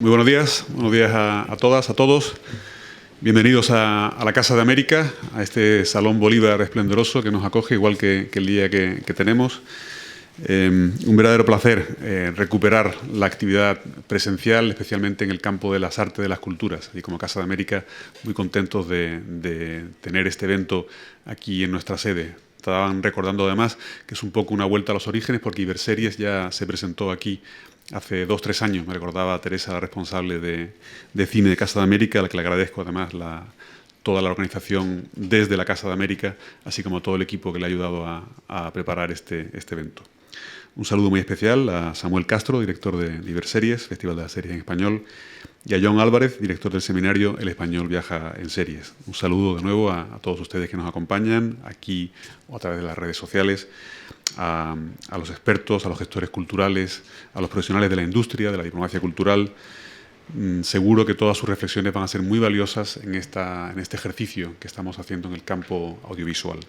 Muy buenos días a todas, a todos. Bienvenidos a la Casa de América, a este Salón Bolívar esplendoroso que nos acoge, igual que el día que tenemos. Un verdadero placer recuperar la actividad presencial, especialmente en el campo de las artes y de las culturas. Y como Casa de América, muy contentos de tener este evento aquí en nuestra sede. Estaban recordando además que es un poco una vuelta a los orígenes, porque Iberseries ya se presentó aquí hace 2 o 3 años. Me recordaba Teresa, la responsable de cine de Casa de América, a la que le agradezco además toda la organización desde la Casa de América, así como todo el equipo que le ha ayudado a preparar este evento. Un saludo muy especial a Samuel Castro, director de Iberseries, Festival de las Series en Español, y a John Álvarez, director del seminario El Español Viaja en Series. Un saludo de nuevo a todos ustedes que nos acompañan aquí o a través de las redes sociales, a los expertos, a los gestores culturales, a los profesionales de la industria, de la diplomacia cultural. Seguro que todas sus reflexiones van a ser muy valiosas en este ejercicio que estamos haciendo en el campo audiovisual.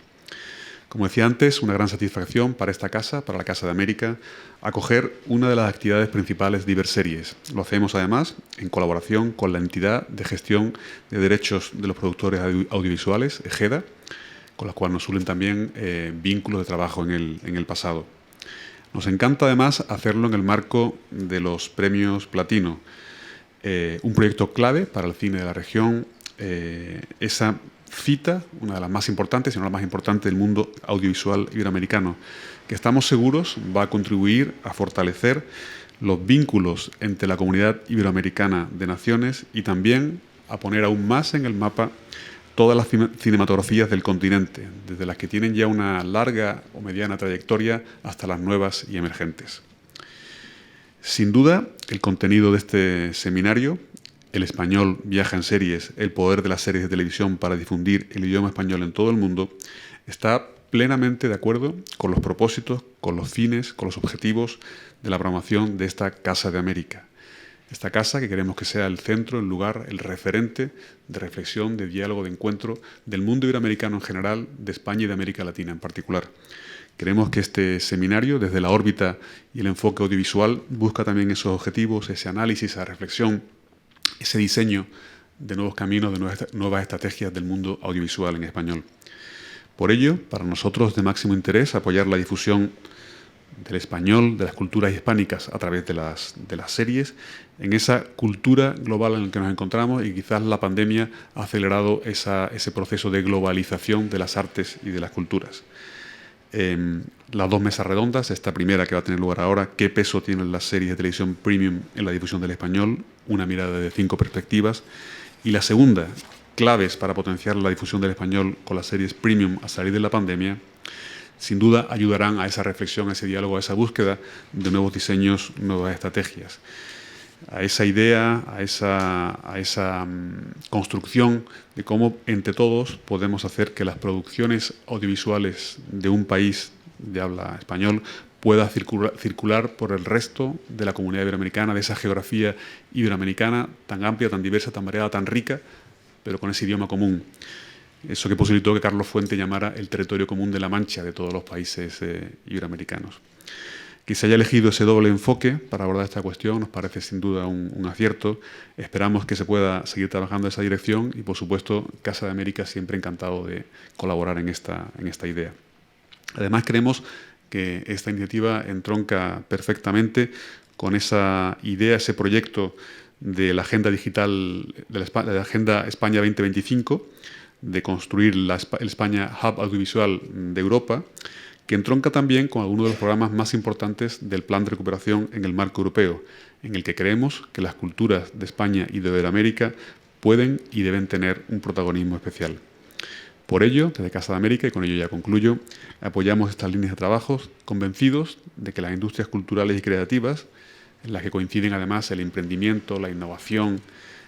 Como decía antes, una gran satisfacción para esta casa, para la Casa de América, acoger una de las actividades principales de Iberseries. Lo hacemos además en colaboración con la entidad de gestión de derechos de los productores audiovisuales, EGEDA, con la cual nos unen también vínculos de trabajo en el pasado. Nos encanta además hacerlo en el marco de los premios Platino, un proyecto clave para el cine de la región. Esa cita, una de las más importantes, si no la más importante del mundo audiovisual iberoamericano, que estamos seguros va a contribuir a fortalecer los vínculos entre la comunidad iberoamericana de naciones y también a poner aún más en el mapa todas las cinematografías del continente, desde las que tienen ya una larga o mediana trayectoria hasta las nuevas y emergentes. Sin duda, el contenido de este seminario, El Español Viaja en Series, el poder de las series de televisión para difundir el idioma español en todo el mundo, está plenamente de acuerdo con los propósitos, con los fines, con los objetivos de la programación de esta Casa de América. Esta casa que queremos que sea el centro, el lugar, el referente de reflexión, de diálogo, de encuentro del mundo iberoamericano en general, de España y de América Latina en particular. Queremos que este seminario, desde la órbita y el enfoque audiovisual, busca también esos objetivos, ese análisis, esa reflexión, ese diseño de nuevos caminos, de nuevas estrategias del mundo audiovisual en español. Por ello, para nosotros es de máximo interés apoyar la difusión del español, de las culturas hispánicas a través de las series, en esa cultura global en la que nos encontramos, y quizás la pandemia ha acelerado ese proceso de globalización de las artes y de las culturas. Las 2 mesas redondas, esta primera que va a tener lugar ahora, ¿qué peso tienen las series de televisión premium en la difusión del español? Una mirada de 5 perspectivas. Y la segunda, claves para potenciar la difusión del español con las series premium a salir de la pandemia, sin duda ayudarán a esa reflexión, a ese diálogo, a esa búsqueda de nuevos diseños, nuevas estrategias, a esa idea, a esa construcción de cómo entre todos podemos hacer que las producciones audiovisuales de un país de habla español pueda circular por el resto de la comunidad iberoamericana, de esa geografía iberoamericana tan amplia, tan diversa, tan variada, tan rica, pero con ese idioma común. Eso que posibilitó que Carlos Fuente llamara el territorio común de la Mancha de todos los países iberoamericanos. Que se haya elegido ese doble enfoque para abordar esta cuestión nos parece sin duda un acierto. Esperamos que se pueda seguir trabajando en esa dirección y, por supuesto, Casa de América siempre encantado de colaborar en esta idea. Además, creemos que esta iniciativa entronca perfectamente con esa idea, ese proyecto de la Agenda Digital, de la Agenda España 2025, de construir el España Hub Audiovisual de Europa, que entronca también con algunos de los programas más importantes del Plan de Recuperación en el marco europeo, en el que creemos que las culturas de España y de Iberoamérica pueden y deben tener un protagonismo especial. Por ello, desde Casa de América, y con ello ya concluyo, apoyamos estas líneas de trabajo, convencidos de que las industrias culturales y creativas, en las que coinciden además el emprendimiento, la innovación,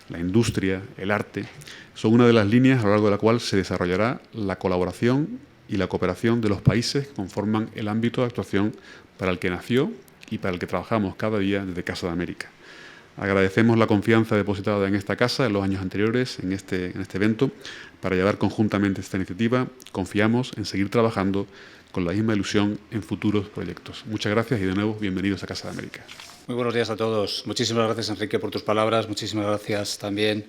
la industria, el arte, son una de las líneas a lo largo de la cual se desarrollará la colaboración y la cooperación de los países que conforman el ámbito de actuación para el que nació y para el que trabajamos cada día desde Casa de América. Agradecemos la confianza depositada en esta casa en los años anteriores, en este evento, para llevar conjuntamente esta iniciativa. Confiamos en seguir trabajando con la misma ilusión en futuros proyectos. Muchas gracias y de nuevo, bienvenidos a Casa de América. Muy buenos días a todos. Muchísimas gracias, Enrique, por tus palabras. Muchísimas gracias también,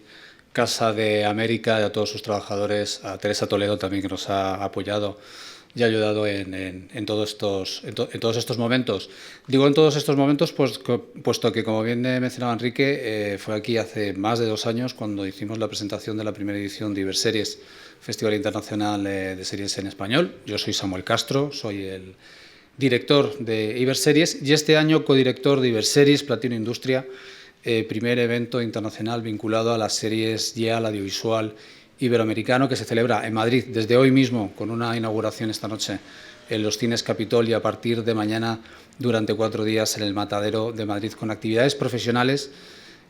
Casa de América, y a todos sus trabajadores, a Teresa Toledo también, que nos ha apoyado y ha ayudado en todos estos momentos. Digo en todos estos momentos, puesto que, como bien mencionaba Enrique, fue aquí hace más de 2 años cuando hicimos la presentación de la primera edición de Iberseries, Festival Internacional de Series en Español. Yo soy Samuel Castro, soy el director de Iberseries y este año codirector de Iberseries Platino Industria, primer evento internacional vinculado a las series y al audiovisual iberoamericano, que se celebra en Madrid desde hoy mismo, con una inauguración esta noche en los Cines Capitol y a partir de mañana durante 4 días en el Matadero de Madrid, con actividades profesionales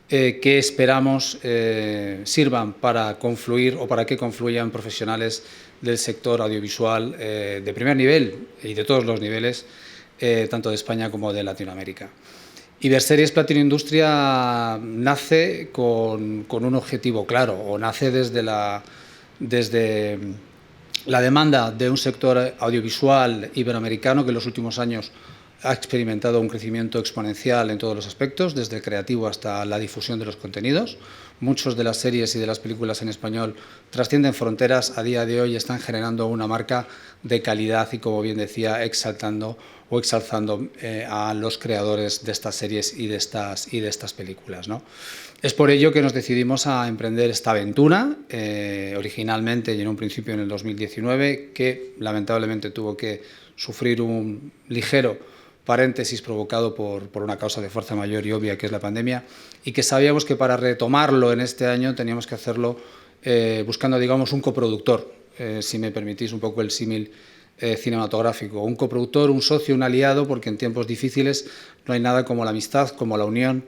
que esperamos sirvan para confluir o para que confluyan profesionales del sector audiovisual de primer nivel y de todos los niveles, tanto de España como de Latinoamérica. Iberseries Platino Industria nace con un objetivo claro, o nace desde la demanda de un sector audiovisual iberoamericano que en los últimos años ha experimentado un crecimiento exponencial en todos los aspectos, desde el creativo hasta la difusión de los contenidos. Muchas de las series y de las películas en español trascienden fronteras, a día de hoy están generando una marca de calidad y, como bien decía, exaltando o exalzando a los creadores de estas series y de estas películas, ¿no? Es por ello que nos decidimos a emprender esta aventura, originalmente y en un principio en el 2019, que lamentablemente tuvo que sufrir un ligero paréntesis provocado por una causa de fuerza mayor y obvia, que es la pandemia, y que sabíamos que para retomarlo en este año teníamos que hacerlo buscando, digamos, un coproductor, si me permitís un poco el símil cinematográfico, un coproductor, un socio, un aliado, porque en tiempos difíciles no hay nada como la amistad, como la unión,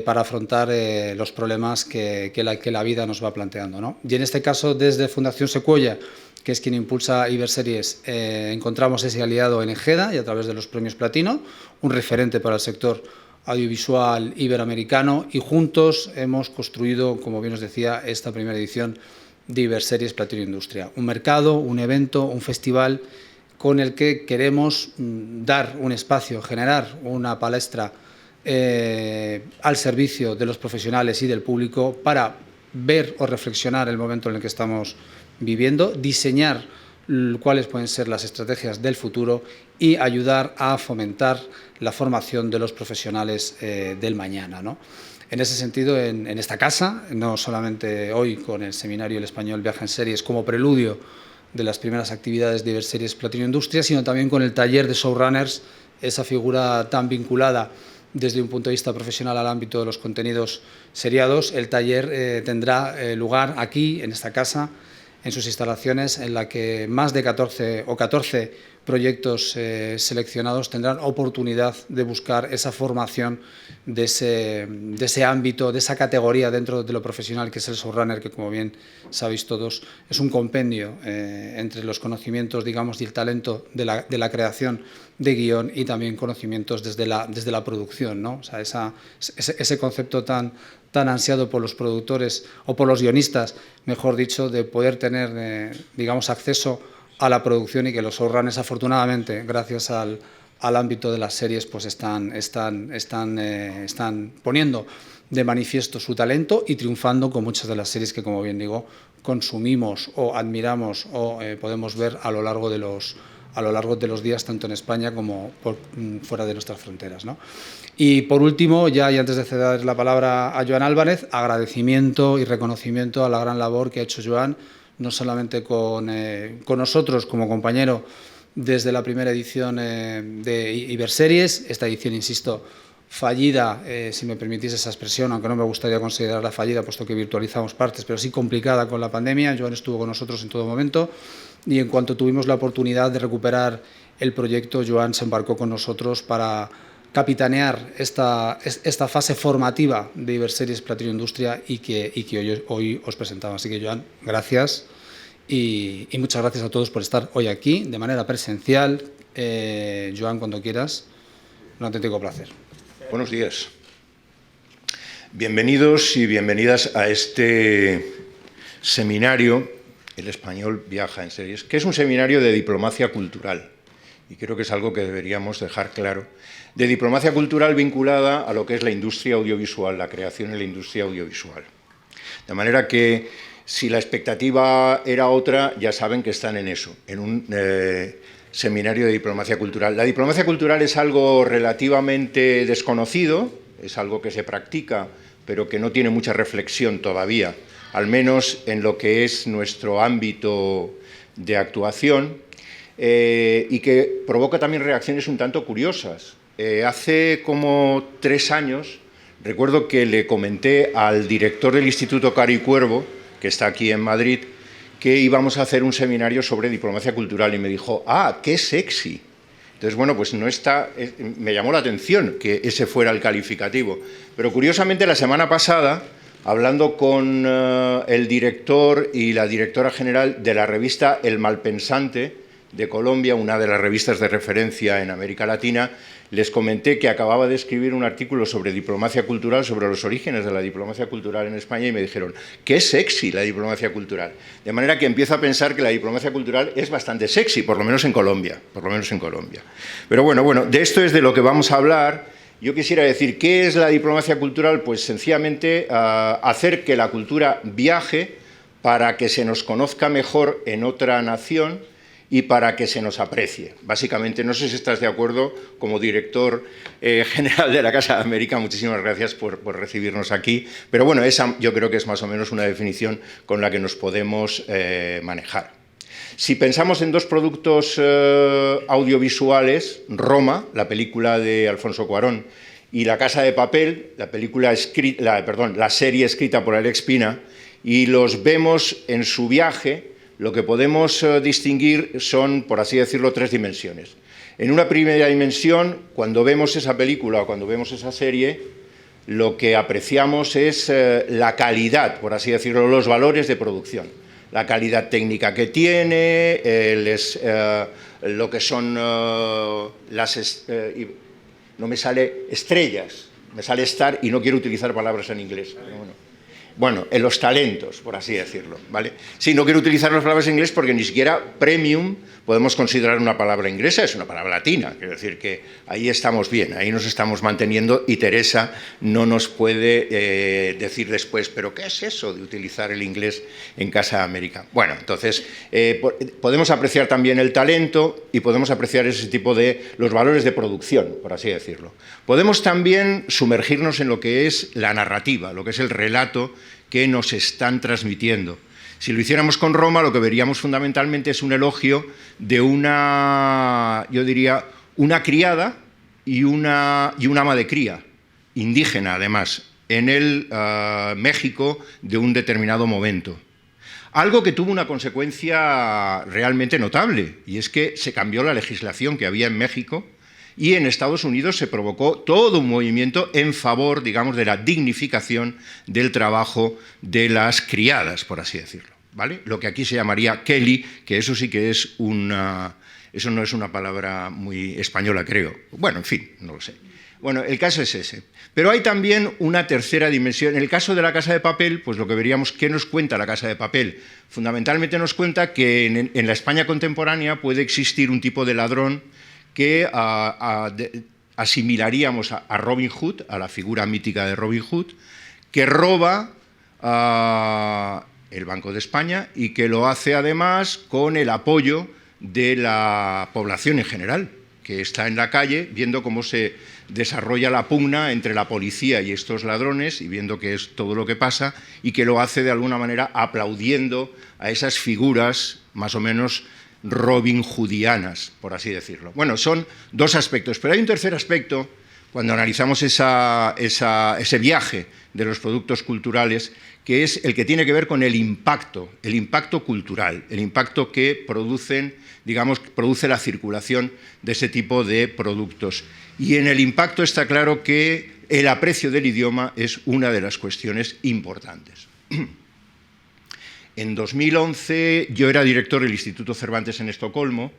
para afrontar los problemas que la vida nos va planteando, ¿no? Y en este caso, desde Fundación Sequoia, que es quien impulsa Iberseries, encontramos ese aliado en Egeda y a través de los premios Platino, un referente para el sector audiovisual iberoamericano, y juntos hemos construido, como bien os decía, esta primera edición de Iberseries Platino Industria. Un mercado, un evento, un festival con el que queremos dar un espacio, generar una palestra al servicio de los profesionales y del público para ver o reflexionar el momento en el que estamos viviendo, diseñar cuáles pueden ser las estrategias del futuro y ayudar a fomentar la formación de los profesionales del mañana, ¿no? En ese sentido, en esta casa, no solamente hoy con el seminario El Español Viaja en Series como preludio de las primeras actividades de Iberseries Platino Industria, sino también con el taller de showrunners, esa figura tan vinculada desde un punto de vista profesional al ámbito de los contenidos seriados. El taller tendrá lugar aquí, en esta casa, en sus instalaciones, en la que más de 14 proyectos seleccionados tendrán oportunidad de buscar esa formación de ese ámbito, de esa categoría dentro de lo profesional que es el showrunner, que, como bien sabéis todos, es un compendio entre los conocimientos, digamos, y el talento de la creación de guión y también conocimientos desde la producción, ¿no? O sea, ese concepto tan ansiado por los productores o por los guionistas, mejor dicho, de poder tener, digamos, acceso a la producción, y que los showrunners, afortunadamente, gracias al ámbito de las series, pues están poniendo de manifiesto su talento y triunfando con muchas de las series que, como bien digo, consumimos o admiramos o podemos ver a lo largo de los días, tanto en España como fuera de nuestras fronteras, ¿no? Y por último, y antes de ceder la palabra a Joan Álvarez, agradecimiento y reconocimiento a la gran labor que ha hecho Joan, no solamente con nosotros como compañero desde la primera edición de Iberseries, esta edición, insisto, fallida, si me permitís esa expresión, aunque no me gustaría considerarla fallida, puesto que virtualizamos partes, pero sí complicada con la pandemia. Joan estuvo con nosotros en todo momento, y en cuanto tuvimos la oportunidad de recuperar el proyecto, Joan se embarcó con nosotros para capitanear esta fase formativa de Iberseries Platino Industria y que hoy os presentamos. Así que, Joan, gracias y muchas gracias a todos por estar hoy aquí de manera presencial. Joan, cuando quieras, un auténtico placer. Buenos días. Bienvenidos y bienvenidas a este seminario, El español viaja en series, que es un seminario de diplomacia cultural, y creo que es algo que deberíamos dejar claro, de diplomacia cultural vinculada a lo que es la industria audiovisual, la creación en la industria audiovisual. De manera que, si la expectativa era otra, ya saben que están en eso, en un seminario de diplomacia cultural. La diplomacia cultural es algo relativamente desconocido, es algo que se practica, pero que no tiene mucha reflexión todavía, al menos en lo que es nuestro ámbito de actuación, y que provoca también reacciones un tanto curiosas. Hace como 3 años, recuerdo que le comenté al director del Instituto Caro y Cuervo, que está aquí en Madrid, que íbamos a hacer un seminario sobre diplomacia cultural, y me dijo, ¡ah, qué sexy! Entonces, bueno, pues no está, me llamó la atención que ese fuera el calificativo. Pero curiosamente, la semana pasada, hablando con el director y la directora general de la revista El Malpensante de Colombia, una de las revistas de referencia en América Latina, les comenté que acababa de escribir un artículo sobre diplomacia cultural, sobre los orígenes de la diplomacia cultural en España, y me dijeron, ¡qué sexy la diplomacia cultural! De manera que empiezo a pensar que la diplomacia cultural es bastante sexy, por lo menos en Colombia, Pero bueno, de esto es de lo que vamos a hablar. Yo quisiera decir, ¿qué es la diplomacia cultural? Pues sencillamente hacer que la cultura viaje para que se nos conozca mejor en otra nación y para que se nos aprecie. Básicamente, no sé si estás de acuerdo, como director general de la Casa de América, muchísimas gracias por recibirnos aquí, pero bueno, esa yo creo que es más o menos una definición con la que nos podemos manejar. Si pensamos en 2 productos audiovisuales, Roma, la película de Alfonso Cuarón, y La Casa de Papel, la serie escrita por Alex Pina, y los vemos en su viaje, lo que podemos distinguir son, por así decirlo, 3 dimensiones. En una primera dimensión, cuando vemos esa película o cuando vemos esa serie, lo que apreciamos es la calidad, por así decirlo, los valores de producción. La calidad técnica que tiene, lo que son no me sale estrellas, me sale star y no quiero utilizar palabras en inglés. Bueno, en los talentos, por así decirlo, ¿vale? Sí, no quiero utilizar las palabras en inglés porque ni siquiera premium podemos considerar una palabra inglesa, es una palabra latina, quiero decir que ahí estamos bien, ahí nos estamos manteniendo, y Teresa no nos puede decir después, ¿pero qué es eso de utilizar el inglés en Casa de América? Bueno, entonces, podemos apreciar también el talento y podemos apreciar ese tipo de los valores de producción, por así decirlo. Podemos también sumergirnos en lo que es la narrativa, lo que es el relato que nos están transmitiendo. Si lo hiciéramos con Roma, lo que veríamos fundamentalmente es un elogio de una, yo diría, una criada y una ama de cría, indígena además, en el México de un determinado momento. Algo que tuvo una consecuencia realmente notable, y es que se cambió la legislación que había en México, y en Estados Unidos se provocó todo un movimiento en favor, digamos, de la dignificación del trabajo de las criadas, por así decirlo, ¿vale? Lo que aquí se llamaría Kelly, que eso sí que es eso no es una palabra muy española, creo. Bueno, en fin, no lo sé. Bueno, el caso es ese. Pero hay también una tercera dimensión. En el caso de La Casa de Papel, pues lo que veríamos, ¿qué nos cuenta La Casa de Papel? Fundamentalmente nos cuenta que en la España contemporánea puede existir un tipo de ladrón que asimilaríamos a Robin Hood, a la figura mítica de Robin Hood, que roba el Banco de España y que lo hace además con el apoyo de la población en general, que está en la calle viendo cómo se desarrolla la pugna entre la policía y estos ladrones y viendo qué es todo lo que pasa, y que lo hace de alguna manera aplaudiendo a esas figuras más o menos Robin Hoodianas, por así decirlo. Bueno, son 2 aspectos, pero hay un tercer aspecto cuando analizamos ese viaje de los productos culturales, que es el que tiene que ver con el impacto cultural, el impacto que produce la circulación de ese tipo de productos. Y en el impacto está claro que el aprecio del idioma es una de las cuestiones importantes. En 2011 yo era director del Instituto Cervantes en Estocolmo,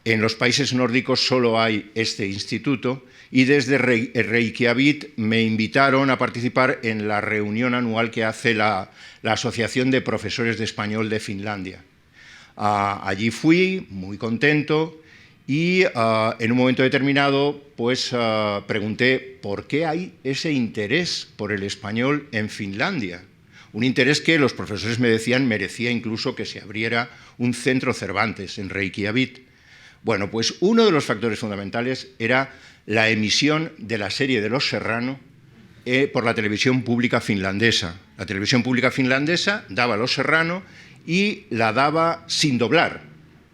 En los países nórdicos solo hay este instituto y desde Reykjavik me invitaron a participar en la reunión anual que hace la Asociación de Profesores de Español de Finlandia. Allí fui, muy contento, y en un momento determinado pues, pregunté por qué hay ese interés por el español en Finlandia. Un interés que los profesores me decían merecía incluso que se abriera un centro Cervantes en Reykjavik. Bueno, pues uno de los factores fundamentales era la emisión de la serie de Los Serrano por la televisión pública finlandesa. La televisión pública finlandesa daba Los Serrano y la daba sin doblar.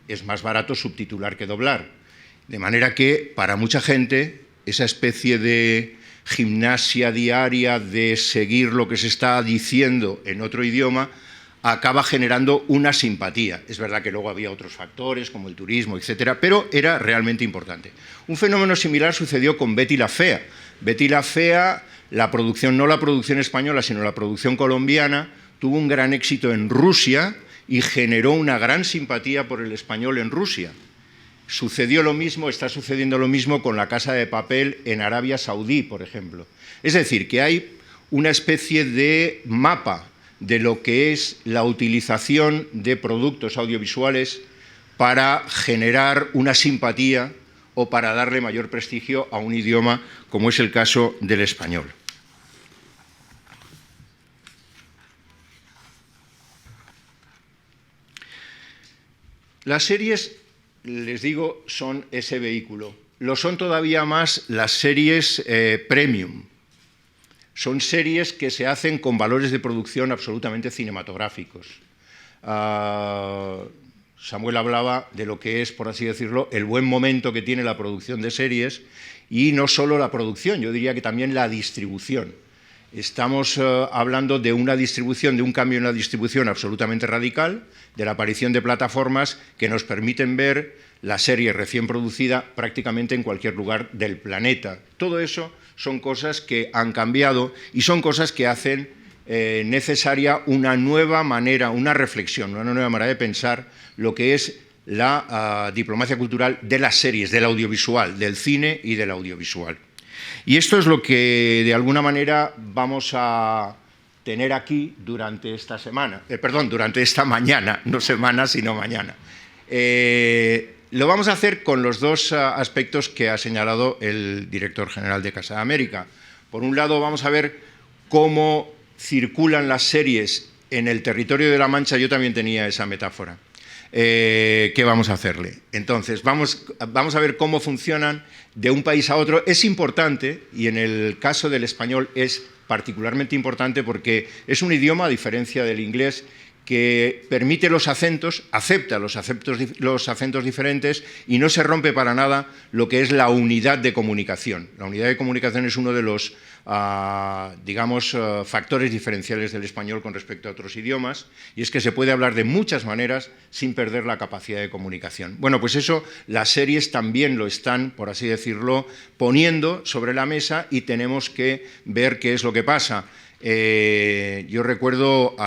Es más barato subtitular que doblar. De manera que, para mucha gente, esa especie de gimnasia diaria de seguir lo que se está diciendo en otro idioma acaba generando una simpatía. Es verdad que luego había otros factores, como el turismo, etcétera, pero era realmente importante. Un fenómeno similar sucedió con Betty la Fea. Betty la Fea, la producción, no la producción española, sino la producción colombiana, tuvo un gran éxito en Rusia y generó una gran simpatía por el español en Rusia. Sucedió lo mismo, está sucediendo lo mismo con La Casa de Papel en Arabia Saudí, por ejemplo. Es decir, que hay una especie de mapa de lo que es la utilización de productos audiovisuales para generar una simpatía o para darle mayor prestigio a un idioma, como es el caso del español. Las series, les digo, son ese vehículo. Lo son todavía más las series premium. Son series que se hacen con valores de producción absolutamente cinematográficos. Samuel hablaba de lo que es, por así decirlo, el buen momento que tiene la producción de series, y no solo la producción, yo diría que también la distribución. Estamos hablando de una distribución, de un cambio en la distribución absolutamente radical, de la aparición de plataformas que nos permiten ver la serie recién producida prácticamente en cualquier lugar del planeta. Todo eso son cosas que han cambiado y son cosas que hacen necesaria una nueva manera, una reflexión, una nueva manera de pensar lo que es la diplomacia cultural de las series, del audiovisual, del cine y del audiovisual. Y esto es lo que de alguna manera vamos a tener aquí durante esta semana, durante esta mañana, no semana, sino mañana. Lo vamos a hacer con los dos aspectos que ha señalado el director general de Casa de América. Por un lado, vamos a ver cómo circulan las series en el territorio de La Mancha. Yo también tenía esa metáfora. ¿Qué vamos a hacerle? Entonces, vamos a ver cómo funcionan de un país a otro. Es importante, y en el caso del español es particularmente importante porque es un idioma, a diferencia del inglés, que permite los acentos, acepta los acentos diferentes y no se rompe para nada lo que es la unidad de comunicación. La unidad de comunicación es uno de los, factores diferenciales del español con respecto a otros idiomas, y es que se puede hablar de muchas maneras sin perder la capacidad de comunicación. Bueno, pues eso las series también lo están, por así decirlo, poniendo sobre la mesa, y tenemos que ver qué es lo que pasa. Yo recuerdo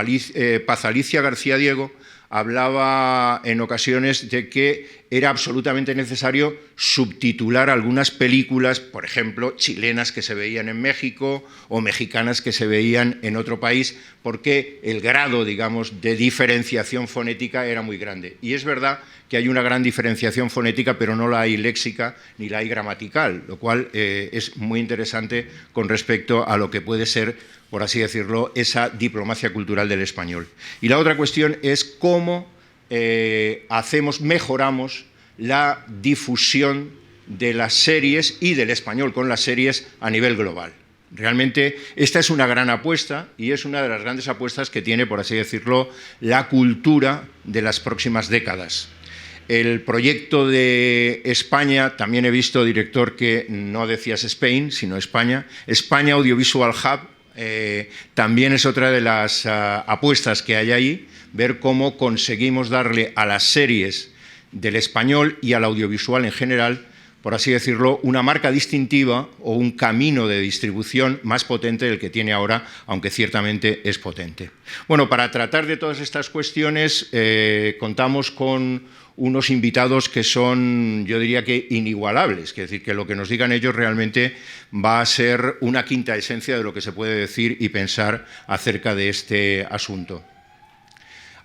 Paz Alicia García Diego hablaba en ocasiones de que era absolutamente necesario subtitular algunas películas, por ejemplo, chilenas que se veían en México o mexicanas que se veían en otro país, porque el grado, digamos, de diferenciación fonética era muy grande. Y es verdad que hay una gran diferenciación fonética, pero no la hay léxica ni la hay gramatical, lo cual es muy interesante con respecto a lo que puede ser, por así decirlo, esa diplomacia cultural del español. Y la otra cuestión es cómo mejoramos la difusión de las series y del español con las series a nivel global. Realmente esta es una gran apuesta, y es una de las grandes apuestas que tiene, por así decirlo, la cultura de las próximas décadas. El proyecto de España, también he visto, director, que no decías Spain, sino España, España Audiovisual Hub, también es otra de las apuestas que hay ahí, ver cómo conseguimos darle a las series del español y al audiovisual en general por así decirlo, una marca distintiva o un camino de distribución más potente del que tiene ahora, aunque ciertamente es potente. Bueno, para tratar de todas estas cuestiones contamos con unos invitados que son, yo diría que inigualables, es decir, que lo que nos digan ellos realmente va a ser una quinta esencia de lo que se puede decir y pensar acerca de este asunto.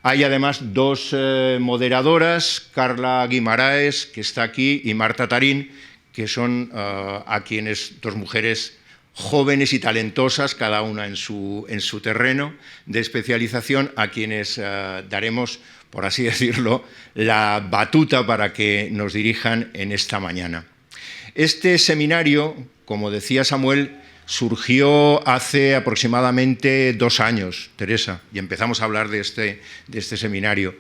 Hay además dos moderadoras, Carla Guimaraes, que está aquí, y Marta Tarín, que son dos mujeres jóvenes y talentosas, cada una en su terreno de especialización, a quienes daremos, por así decirlo, la batuta para que nos dirijan en esta mañana. Este seminario, como decía Samuel, surgió hace aproximadamente 2 años, Teresa, y empezamos a hablar de este seminario.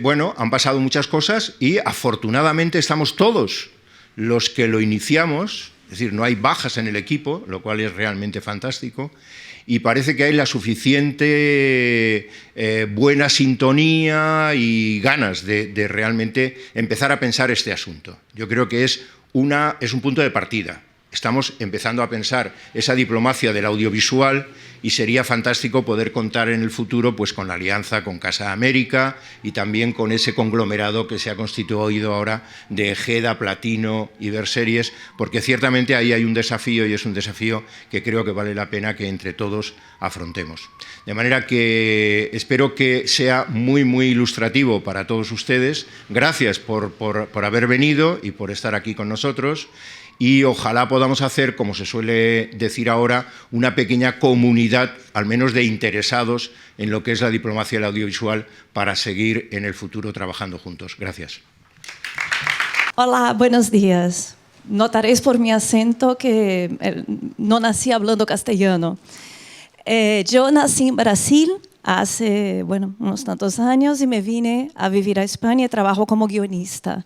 Bueno, han pasado muchas cosas y afortunadamente estamos todos los que lo iniciamos, es decir, no hay bajas en el equipo, lo cual es realmente fantástico, y parece que hay la suficiente buena sintonía y ganas de realmente empezar a pensar este asunto. Yo creo que es un punto de partida. Estamos empezando a pensar esa diplomacia del audiovisual y sería fantástico poder contar en el futuro pues, con la alianza con Casa América y también con ese conglomerado que se ha constituido ahora de Egeda, Platino y Verseries, porque ciertamente ahí hay un desafío y es un desafío que creo que vale la pena que entre todos afrontemos. De manera que espero que sea muy, muy ilustrativo para todos ustedes. Gracias por haber venido y por estar aquí con nosotros. Y ojalá podamos hacer, como se suele decir ahora, una pequeña comunidad, al menos de interesados en lo que es la diplomacia del audiovisual, para seguir en el futuro trabajando juntos. Gracias. Hola, buenos días. Notaréis por mi acento que no nací hablando castellano. Yo nací en Brasil hace, unos tantos años y me vine a vivir a España y trabajo como guionista.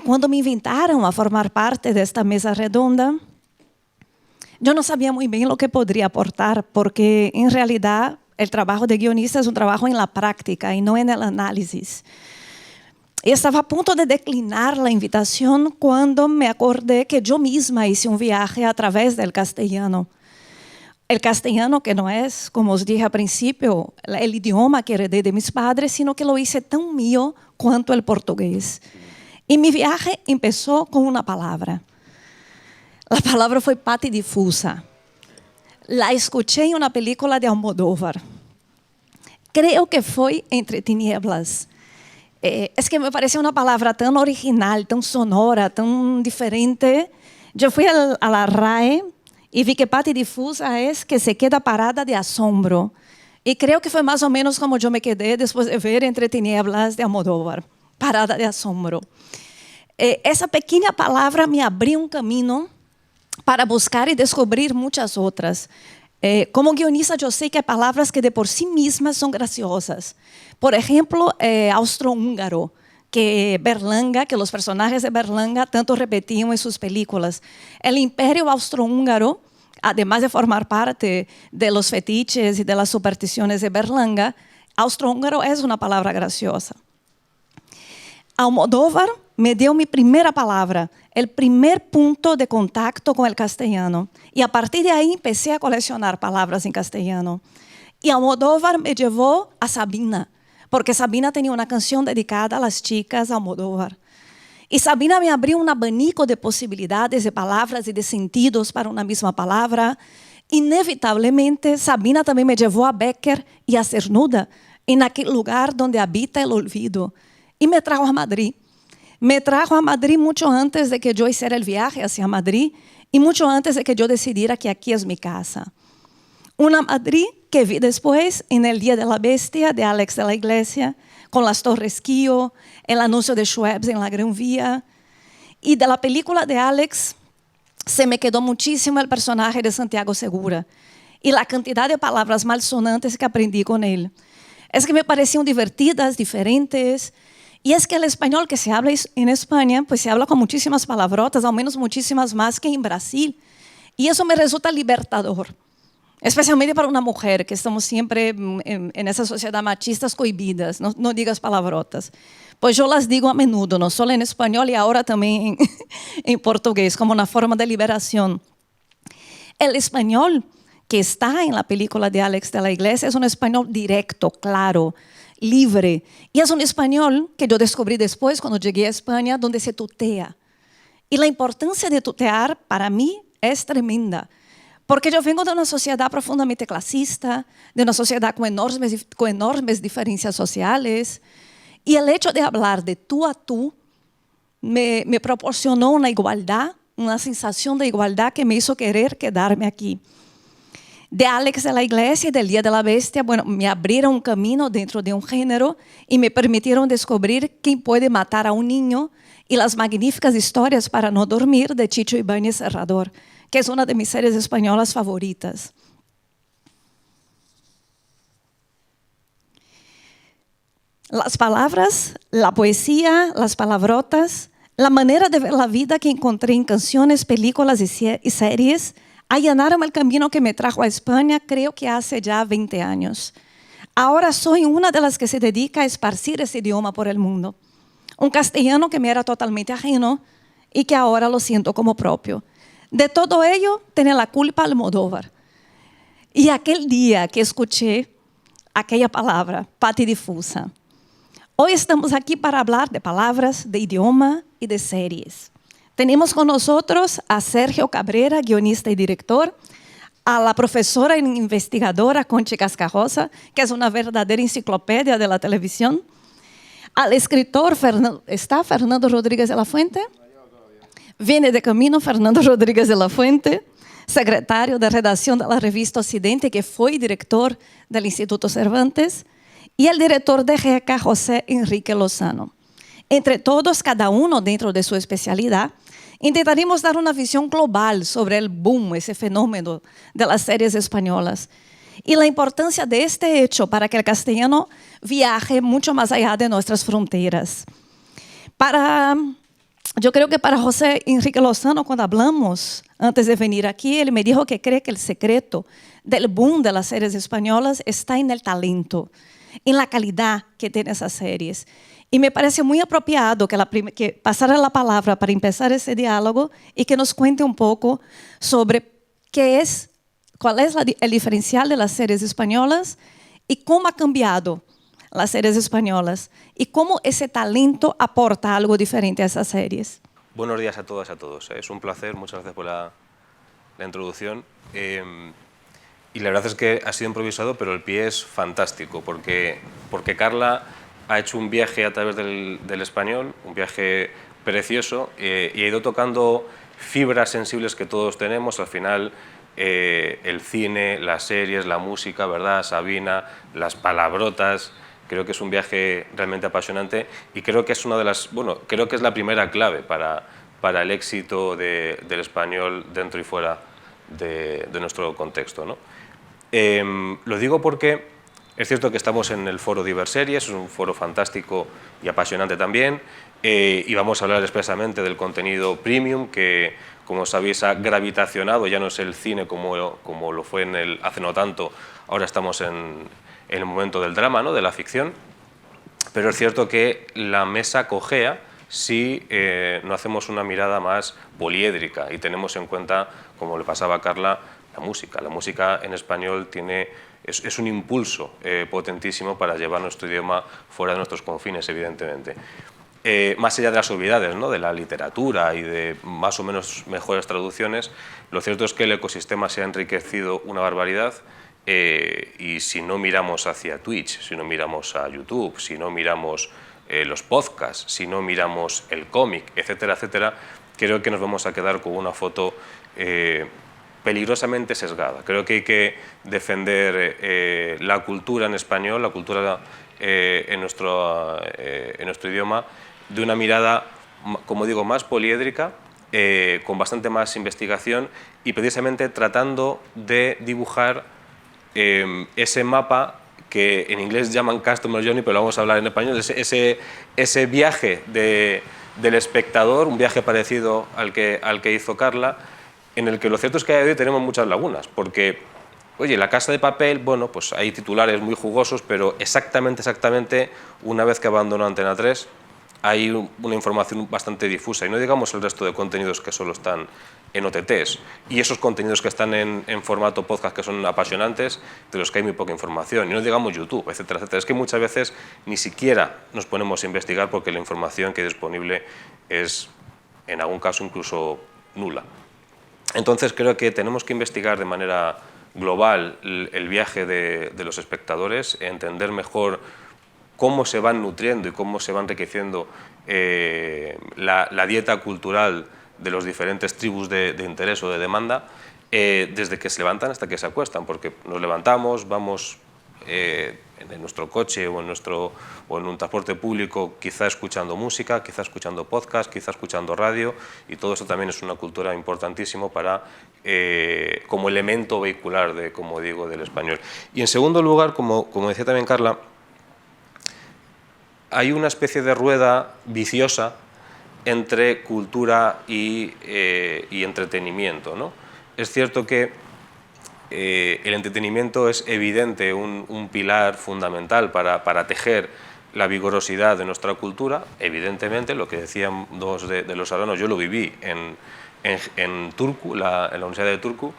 Quando me invitaram a formar parte desta mesa redonda, eu não sabia muito bem o que poderia aportar, porque, em realidade, o trabalho de guionista é trabalho em la prática e não em el análisis. Eu estava a ponto de declinar a invitação quando me acordei que eu mesma hice viaje a través del castellano. El castellano que não é, como os dije al princípio, el idioma que heredé de mis padres, sino que lo hice tão mío quanto el português. E mi viaje empezó con una palabra. La palabra fue patidifusa. La escuché en una película de Almodóvar. Creo que fue Entre Tinieblas. Es que me pareció una palabra tan original, tan sonora, tan diferente. Yo fui a la RAE y vi que patidifusa es que se queda parada de asombro. Y creo que fue más o menos como yo me quedé después de ver Entre Tinieblas de Almodóvar. Parada de asombro. Essa pequena palavra me abriu caminho para buscar e descobrir muitas outras. Como guionista, eu sei que há palavras que de por si mesmas são graciosas. Por exemplo, austro-húngaro, que Berlanga, que os personagens de Berlanga tanto repetiam em suas películas. O Império Austro-Húngaro, además de formar parte de los fetiches e de las supersticiones de Berlanga, austro-húngaro é uma palavra graciosa. Almodóvar me deu minha primeira palavra, o primeiro ponto de contacto com o castelhano. E a partir de aí, comecei a colecionar palavras em castelhano. E Almodóvar me levou a Sabina, porque Sabina tinha uma canção dedicada às chicas Almodóvar. E Sabina me abriu um abanico de possibilidades de palavras e de sentidos para uma mesma palavra. Inevitavelmente, Sabina também me levou a Becker e a Cernuda, e naquele lugar onde habita o olvido. E me trajo a Madrid. Me trajo a Madrid muito antes de que eu hiciera el viaje hacia Madrid e muito antes de que eu decidira que aqui é minha casa. Uma Madrid que vi depois en el Día de la Bestia de Alex de la Iglesia, con las Torres Kio, el anuncio de Schweppes en la Gran Vía. Y de la película de Alex se me quedó muchísimo el personaje de Santiago Segura y la cantidad de palabras malsonantes que aprendí con él. Es que me parecían divertidas, diferentes. Y es que el español que se habla en España, pues se habla con muchísimas palabrotas, al menos muchísimas más que en Brasil. Y eso me resulta libertador. Especialmente para una mujer, que estamos siempre en esa sociedad machistas cohibidas, no digas palabrotas. Pues yo las digo a menudo, no solo en español y ahora también en portugués, como una forma de liberación. El español que está en la película de Alex de la Iglesia es un español directo, claro, libre. Y es un español que yo descubrí después cuando llegué a España, donde se tutea. Y la importancia de tutear para mí es tremenda. Porque yo vengo de una sociedad profundamente clasista, de una sociedad con enormes diferencias sociales, y el hecho de hablar de tú a tú me proporcionó una igualdad, una sensación de igualdad que me hizo querer quedarme aquí. De Alex de la Iglesia y del Día de la Bestia, bueno, me abrieron un camino dentro de un género y me permitieron descubrir quién puede matar a un niño y las magníficas historias para no dormir de Chicho Ibáñez Serrador, que es una de mis series españolas favoritas. Las palabras, la poesía, las palabrotas, la manera de ver la vida que encontré en canciones, películas y series allanaron el camino que me trajo a España, creo que hace ya 20 años. Ahora soy una de las que se dedica a esparcir ese idioma por el mundo. Un castellano que me era totalmente ajeno y que ahora lo siento como propio. De todo ello tiene la culpa Almodóvar. Y aquel día que escuché aquella palabra, patidifusa. Hoy estamos aquí para hablar de palabras, de idioma y de series. Tenemos con nosotros a Sergio Cabrera, guionista y director, a la profesora e investigadora Conchi Cascajosa, que es una verdadera enciclopedia de la televisión, al escritor Fernando Rodríguez de la Fuente. Viene de camino Fernando Rodríguez de la Fuente, secretario de redacción de la revista Occidente, que fue director del Instituto Cervantes, y el director de GECA, José Enrique Lozano. Entre todos, cada uno dentro de su especialidad, intentaremos dar una visión global sobre el boom, ese fenómeno de las series españolas, y la importancia de este hecho para que el castellano viaje mucho más allá de nuestras fronteras. Yo creo que para José Enrique Lozano, cuando hablamos antes de venir aquí, él me dijo que cree que el secreto del boom de las series españolas está en el talento, en la calidad que tienen esas series. Y me parece muy apropiado que pasara la palabra para empezar ese diálogo y que nos cuente un poco sobre cuál es el diferencial de las series españolas y cómo ha cambiado las series españolas y cómo ese talento aporta algo diferente a esas series. Buenos días a todas y a todos. Es un placer, muchas gracias por la introducción. Y la verdad es que ha sido improvisado, pero el pie es fantástico, porque Carla ha hecho un viaje a través del español, un viaje precioso, y ha ido tocando fibras sensibles que todos tenemos. Al final, el cine, las series, la música, ¿verdad? Sabina, las palabrotas. Creo que es un viaje realmente apasionante y creo que es creo que es la primera clave para el éxito del español dentro y fuera de nuestro contexto, ¿no? Lo digo porque es cierto que estamos en el foro Diverseries, es un foro fantástico y apasionante también, y vamos a hablar expresamente del contenido premium que, como sabéis, ha gravitacionado, ya no es el cine como lo fue hace no tanto, ahora estamos en el momento del drama, ¿no? De la ficción, pero es cierto que la mesa cojea si no hacemos una mirada más poliédrica y tenemos en cuenta, como le pasaba a Carla, la música. La música en español es un impulso potentísimo para llevar nuestro idioma fuera de nuestros confines, evidentemente. Más allá de las obviedades, ¿no? De la literatura y de más o menos mejores traducciones, lo cierto es que el ecosistema se ha enriquecido una barbaridad. Y si no miramos hacia Twitch, si no miramos a YouTube, si no miramos los podcasts, si no miramos el cómic, etcétera, etcétera, creo que nos vamos a quedar con una foto peligrosamente sesgada. Creo que hay que defender la cultura en español, la cultura en nuestro idioma, de una mirada, como digo, más poliédrica, con bastante más investigación y precisamente tratando de dibujar ese mapa que en inglés llaman Customer Journey, pero lo vamos a hablar en español, ese viaje del espectador, un viaje parecido al que hizo Carla, en el que lo cierto es que a día de hoy tenemos muchas lagunas, porque Oye, La Casa de Papel, bueno, pues hay titulares muy jugosos, pero exactamente, una vez que abandonó Antena 3, hay una información bastante difusa, y no digamos el resto de contenidos que solo están en OTTs, y esos contenidos que están en formato podcast que son apasionantes, de los que hay muy poca información, y no digamos YouTube, etcétera, etcétera. Es que muchas veces ni siquiera nos ponemos a investigar porque la información que hay disponible es, en algún caso, incluso nula. Entonces creo que tenemos que investigar de manera global el viaje de los espectadores, entender mejor cómo se van nutriendo y cómo se va enriqueciendo la dieta cultural de los diferentes tribus de interés o de demanda, desde que se levantan hasta que se acuestan, porque nos levantamos, vamos en nuestro coche o en un transporte público, quizá escuchando música, quizá escuchando podcast, quizá escuchando radio, y todo eso también es una cultura importantísimo para, como elemento vehicular, como digo, del español. Y en segundo lugar, como decía también Carla, hay una especie de rueda viciosa entre cultura y entretenimiento, ¿no? Es cierto que el entretenimiento es evidente un pilar fundamental para tejer la vigorosidad de nuestra cultura. Evidentemente, lo que decían dos de los alumnos, yo lo viví en Turku, en la Universidad de Turku,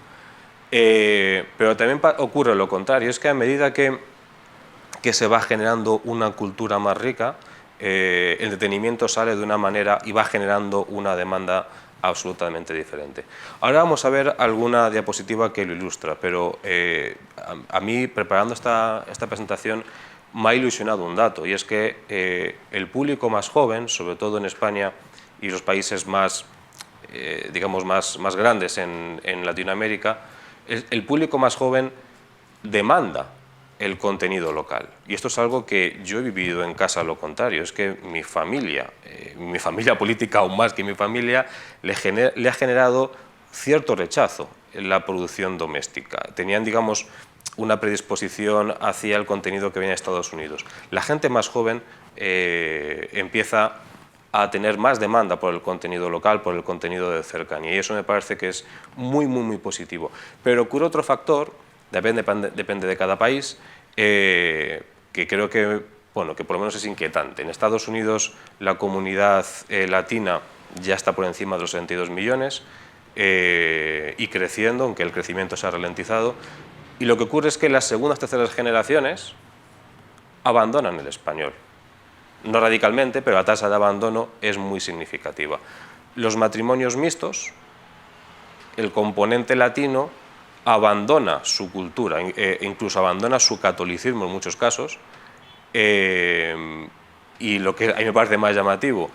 pero también ocurre lo contrario, es que a medida que se va generando una cultura más rica, el entretenimiento sale de una manera y va generando una demanda absolutamente diferente. Ahora vamos a ver alguna diapositiva que lo ilustra, pero a mí, preparando esta presentación, me ha ilusionado un dato, y es que el público más joven, sobre todo en España y los países más, digamos, más grandes en Latinoamérica, el público más joven demanda el contenido local. Y esto es algo que yo he vivido en casa, lo contrario, es que mi familia política aún más que mi familia, le ha generado cierto rechazo en la producción doméstica. Tenían, digamos, una predisposición hacia el contenido que viene de Estados Unidos. La gente más joven empieza a tener más demanda por el contenido local, por el contenido de cercanía, y eso me parece que es muy, muy, muy positivo. Pero ocurre otro factor, depende de cada país, que creo que, bueno, que por lo menos es inquietante. En Estados Unidos la comunidad latina ya está por encima de los 62 millones y creciendo, aunque el crecimiento se ha ralentizado, y lo que ocurre es que las segundas, terceras generaciones abandonan el español. No radicalmente, pero la tasa de abandono es muy significativa. Los matrimonios mixtos, el componente latino abandona su cultura, incluso abandona su catolicismo en muchos casos, y lo que a mí me parece más llamativo,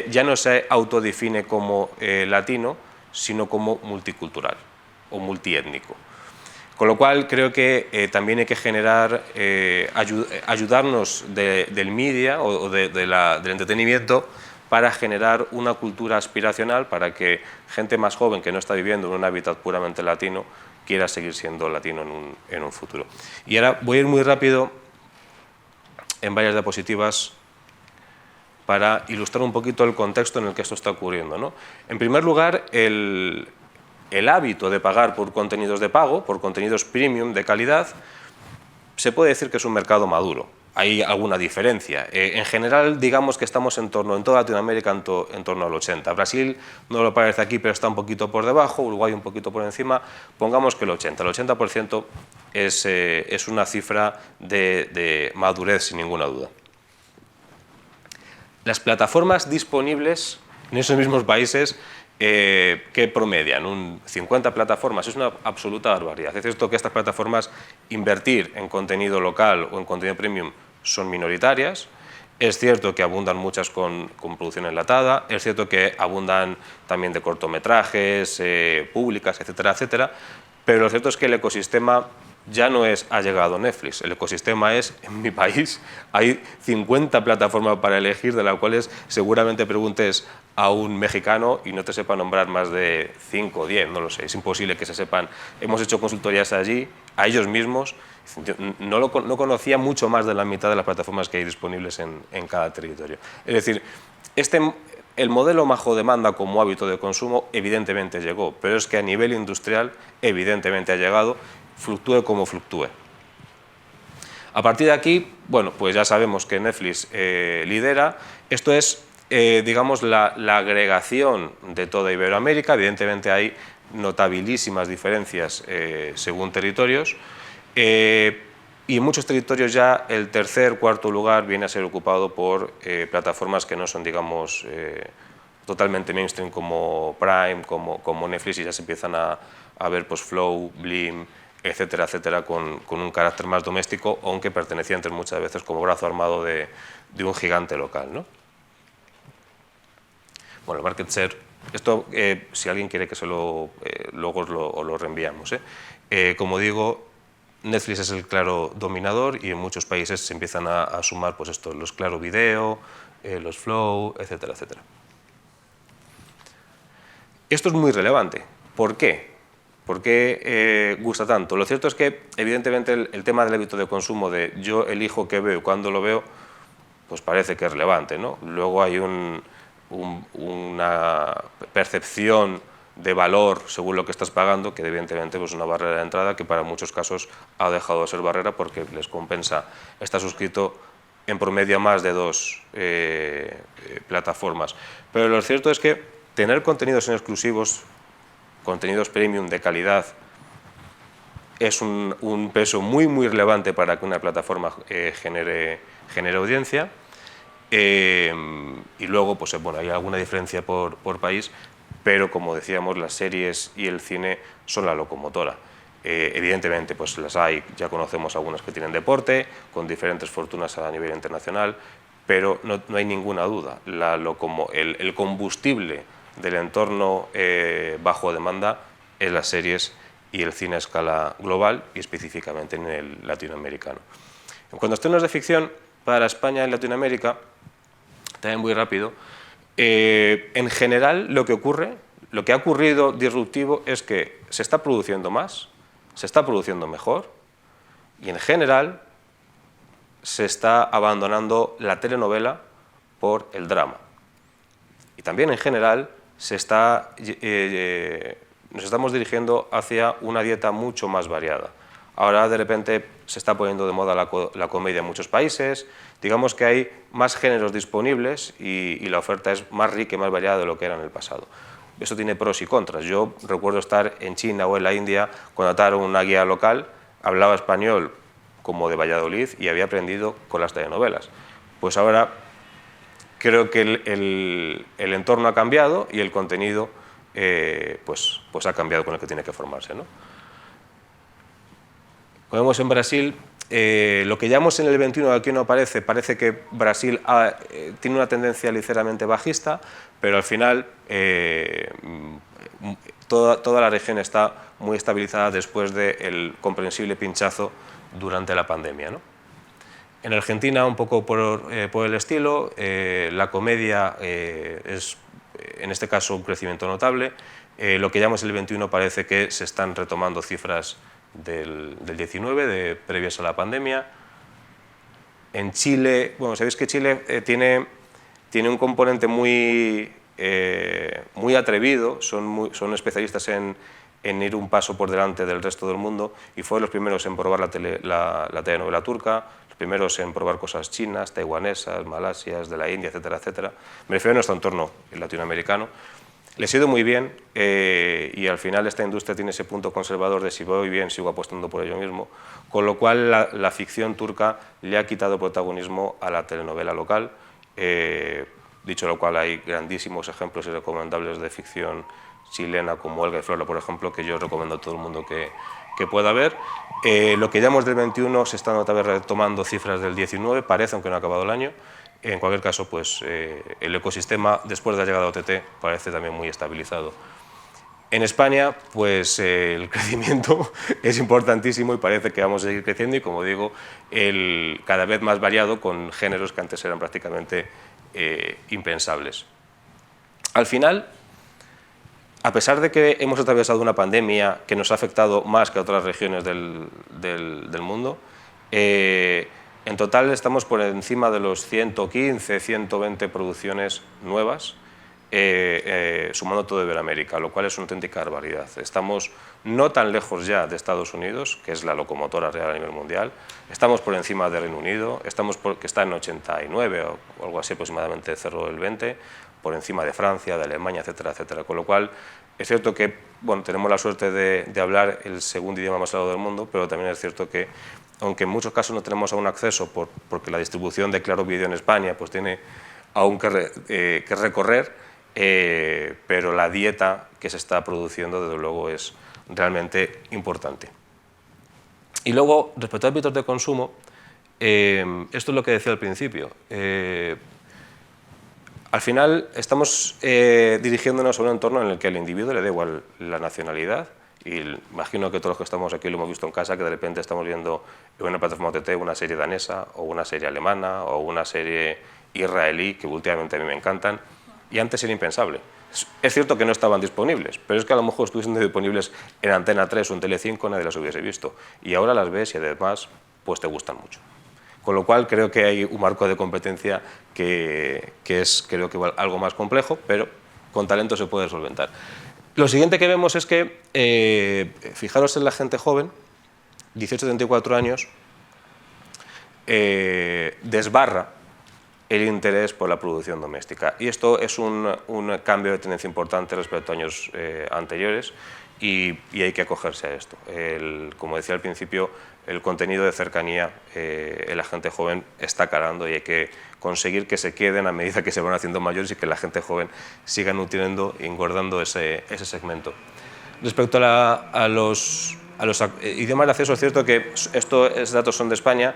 ya no se autodefine como latino, sino como multicultural o multiétnico. Con lo cual creo que también hay que generar, ayudarnos del media o del entretenimiento para generar una cultura aspiracional para que gente más joven que no está viviendo en un hábitat puramente latino quiera seguir siendo latino en un futuro. Y ahora voy a ir muy rápido en varias diapositivas para ilustrar un poquito el contexto en el que esto está ocurriendo, ¿no? En primer lugar, el hábito de pagar por contenidos de pago, por contenidos premium de calidad, se puede decir que es un mercado maduro. Hay alguna diferencia. En general, digamos que estamos en toda Latinoamérica en torno al 80%. Brasil no lo parece aquí, pero está un poquito por debajo, Uruguay un poquito por encima. Pongamos que el 80%. El 80% es una cifra de madurez, sin ninguna duda. Las plataformas disponibles en esos mismos países que promedian 50 plataformas, es una absoluta barbaridad. Es cierto que estas plataformas, invertir en contenido local o en contenido premium son minoritarias, es cierto que abundan muchas con producción enlatada, es cierto que abundan también de cortometrajes, públicas, etcétera, etcétera, pero lo cierto es que el ecosistema ya no ha llegado Netflix, el ecosistema en mi país hay 50 plataformas para elegir, de las cuales seguramente preguntes a un mexicano y no te sepa nombrar más de 5 o 10, no lo sé, es imposible que se sepan. Hemos hecho consultorías allí, a ellos mismos, no conocía mucho más de la mitad de las plataformas que hay disponibles en cada territorio. Es decir, el modelo bajo-demanda como hábito de consumo evidentemente llegó, pero es que a nivel industrial evidentemente ha llegado, fluctúe como fluctúe. A partir de aquí, bueno, pues ya sabemos que Netflix lidera. Esto es, digamos, la agregación de toda Iberoamérica. Evidentemente hay notabilísimas diferencias según territorios. Y en muchos territorios ya el tercer, cuarto lugar viene a ser ocupado por plataformas que no son, digamos, totalmente mainstream como Prime, como Netflix, y ya se empiezan a ver pues, Flow, Blim, etcétera, etcétera, con un carácter más doméstico, aunque pertenecientes muchas veces como brazo armado de un gigante local, ¿no? Bueno, el market share, esto si alguien quiere que se lo, luego os lo reenviamos. Como digo, Netflix es el claro dominador y en muchos países se empiezan a sumar pues esto, los Claro Video, los Flow, etcétera, etcétera. Esto es muy relevante. ¿Por qué? ¿Por qué gusta tanto? Lo cierto es que, evidentemente, el tema del hábito de consumo de yo elijo qué veo y cuándo lo veo, pues parece que es relevante, ¿no? Luego hay una percepción de valor según lo que estás pagando, que evidentemente es pues una barrera de entrada que para muchos casos ha dejado de ser barrera porque les compensa estar suscrito en promedio a más de 2 plataformas. Pero lo cierto es que tener contenidos en exclusivos, contenidos premium de calidad, es un peso muy, muy relevante para que una plataforma genere audiencia. Y luego, pues bueno, hay alguna diferencia por país, pero como decíamos, las series y el cine son la locomotora. Evidentemente, pues las hay, ya conocemos algunas que tienen deporte, con diferentes fortunas a nivel internacional, pero no hay ninguna duda, el combustible del entorno bajo demanda es las series y el cine a escala global y específicamente en el latinoamericano. En cuanto a estrenos de ficción, para España y Latinoamérica, también muy rápido, en general lo que ha ocurrido disruptivo es que se está produciendo más, se está produciendo mejor y en general se está abandonando la telenovela por el drama. Y también en general nos estamos dirigiendo hacia una dieta mucho más variada. Ahora de repente se está poniendo de moda la comedia en muchos países, digamos que hay más géneros disponibles y la oferta es más rica y más variada de lo que era en el pasado. Eso tiene pros y contras. Yo recuerdo estar en China o en la India, contrataron una guía local, hablaba español como de Valladolid y había aprendido con las telenovelas. Pues ahora creo que el entorno ha cambiado y el contenido pues ha cambiado con el que tiene que formarse, ¿no? Como vemos en Brasil, lo que llamamos en el 21, aquí no aparece, parece que Brasil tiene una tendencia ligeramente bajista, pero al final toda la región está muy estabilizada después del comprensible pinchazo durante la pandemia, ¿no? En Argentina, un poco por el estilo, la comedia es, en este caso, un crecimiento notable. Lo que llamamos el 21 parece que se están retomando cifras del 19, previas a la pandemia. En Chile, bueno, sabéis que Chile tiene un componente muy atrevido, son especialistas en ir un paso por delante del resto del mundo y fueron los primeros en probar la telenovela turca, los primeros en probar cosas chinas, taiwanesas, malasias, de la India, etcétera, etcétera. Me refiero a nuestro entorno latinoamericano. Les ha ido muy bien y al final esta industria tiene ese punto conservador de si voy bien sigo apostando por ello mismo, con lo cual la ficción turca le ha quitado protagonismo a la telenovela local, dicho lo cual hay grandísimos ejemplos y recomendables de ficción chilena como Olga y Flora, por ejemplo, que yo recomiendo a todo el mundo que pueda ver. Lo que llamamos del 21 se están otra vez retomando cifras del 19, parece, aunque no ha acabado el año. En cualquier caso, pues, el ecosistema, después de la llegada de OTT, parece también muy estabilizado. En España, pues, el crecimiento es importantísimo y parece que vamos a seguir creciendo y, como digo, cada vez más variado con géneros que antes eran prácticamente impensables. Al final, a pesar de que hemos atravesado una pandemia que nos ha afectado más que a otras regiones del mundo, en total estamos por encima de los 115, 120 producciones nuevas sumando todo Iberoamérica, lo cual es una auténtica barbaridad. Estamos no tan lejos ya de Estados Unidos, que es la locomotora real a nivel mundial, estamos por encima de Reino Unido, que está en 89 o algo así aproximadamente, cerró el 20, por encima de Francia, de Alemania, etcétera, etcétera. Con lo cual, es cierto que bueno, tenemos la suerte de hablar el segundo idioma más hablado del mundo, pero también es cierto que, aunque en muchos casos no tenemos aún acceso, porque la distribución de Claro Video en España pues tiene aún que recorrer, pero la dieta que se está produciendo, desde luego, es realmente importante. Y luego, respecto a hábitos de consumo, esto es lo que decía al principio. Al final estamos dirigiéndonos a un entorno en el que al individuo le da igual la nacionalidad, y imagino que todos los que estamos aquí lo hemos visto en casa, que de repente estamos viendo en una plataforma OTT una serie danesa, o una serie alemana, o una serie israelí, que últimamente a mí me encantan, y antes era impensable. Es cierto que no estaban disponibles, pero es que a lo mejor estuviesen disponibles en Antena 3 o en Telecinco, nadie las hubiese visto, y ahora las ves y además pues te gustan mucho. Con lo cual creo que hay un marco de competencia que es, creo que algo más complejo, pero con talento se puede solventar. Lo siguiente que vemos es que, fijaros en la gente joven, 18-34 años, desbarra el interés por la producción doméstica. Y esto es un cambio de tendencia importante respecto a años anteriores, y hay que acogerse a esto. Como decía al principio, el contenido de cercanía en la gente joven está calando, y hay que conseguir que se queden a medida que se van haciendo mayores y que la gente joven siga nutriendo e engordando ese segmento. Respecto a los idiomas de acceso, es cierto que estos datos son de España.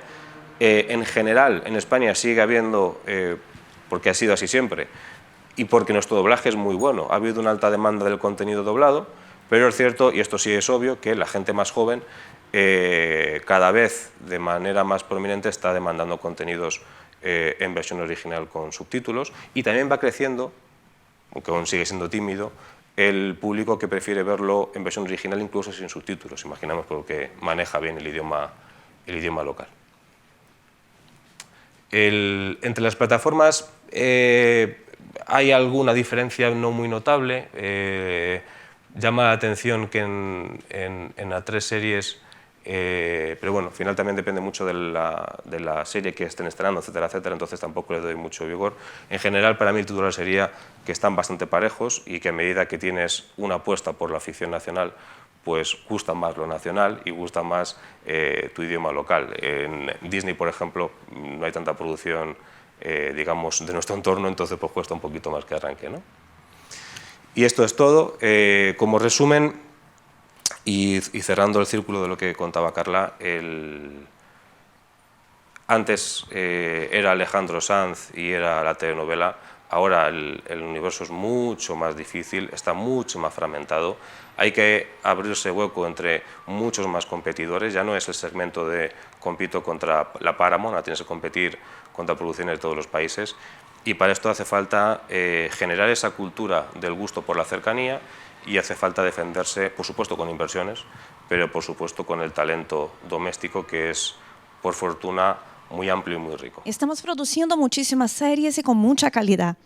En general, en España sigue habiendo, porque ha sido así siempre, y porque nuestro doblaje es muy bueno, ha habido una alta demanda del contenido doblado, pero es cierto, y esto sí es obvio, que la gente más joven cada vez de manera más prominente está demandando contenidos en versión original con subtítulos, y también va creciendo, aunque aún sigue siendo tímido, el público que prefiere verlo en versión original incluso sin subtítulos, imaginamos, porque maneja bien el idioma local. Entre las plataformas hay alguna diferencia no muy notable. Llama la atención que en A3 series, pero bueno, al final también depende mucho de la serie que estén estrenando, etcétera, etcétera, entonces tampoco le doy mucho vigor. En general, para mí el titular sería que están bastante parejos, y que a medida que tienes una apuesta por la ficción nacional, pues gusta más lo nacional y gusta más tu idioma local. En Disney, por ejemplo, no hay tanta producción, digamos, de nuestro entorno, entonces pues cuesta un poquito más que arranque, ¿no? Y esto es todo. Como resumen, y cerrando el círculo de lo que contaba Carla, antes era Alejandro Sanz y era la telenovela. Ahora el universo es mucho más difícil, está mucho más fragmentado, hay que abrirse hueco entre muchos más competidores, ya no es el segmento de compito contra la Paramount, ahora tienes que competir contra producciones de todos los países, y para esto hace falta generar esa cultura del gusto por la cercanía, y hace falta defenderse, por supuesto, con inversiones, pero por supuesto con el talento doméstico, que es, por fortuna, muy amplio y muy rico. Estamos produciendo muchísimas series y con mucha calidad.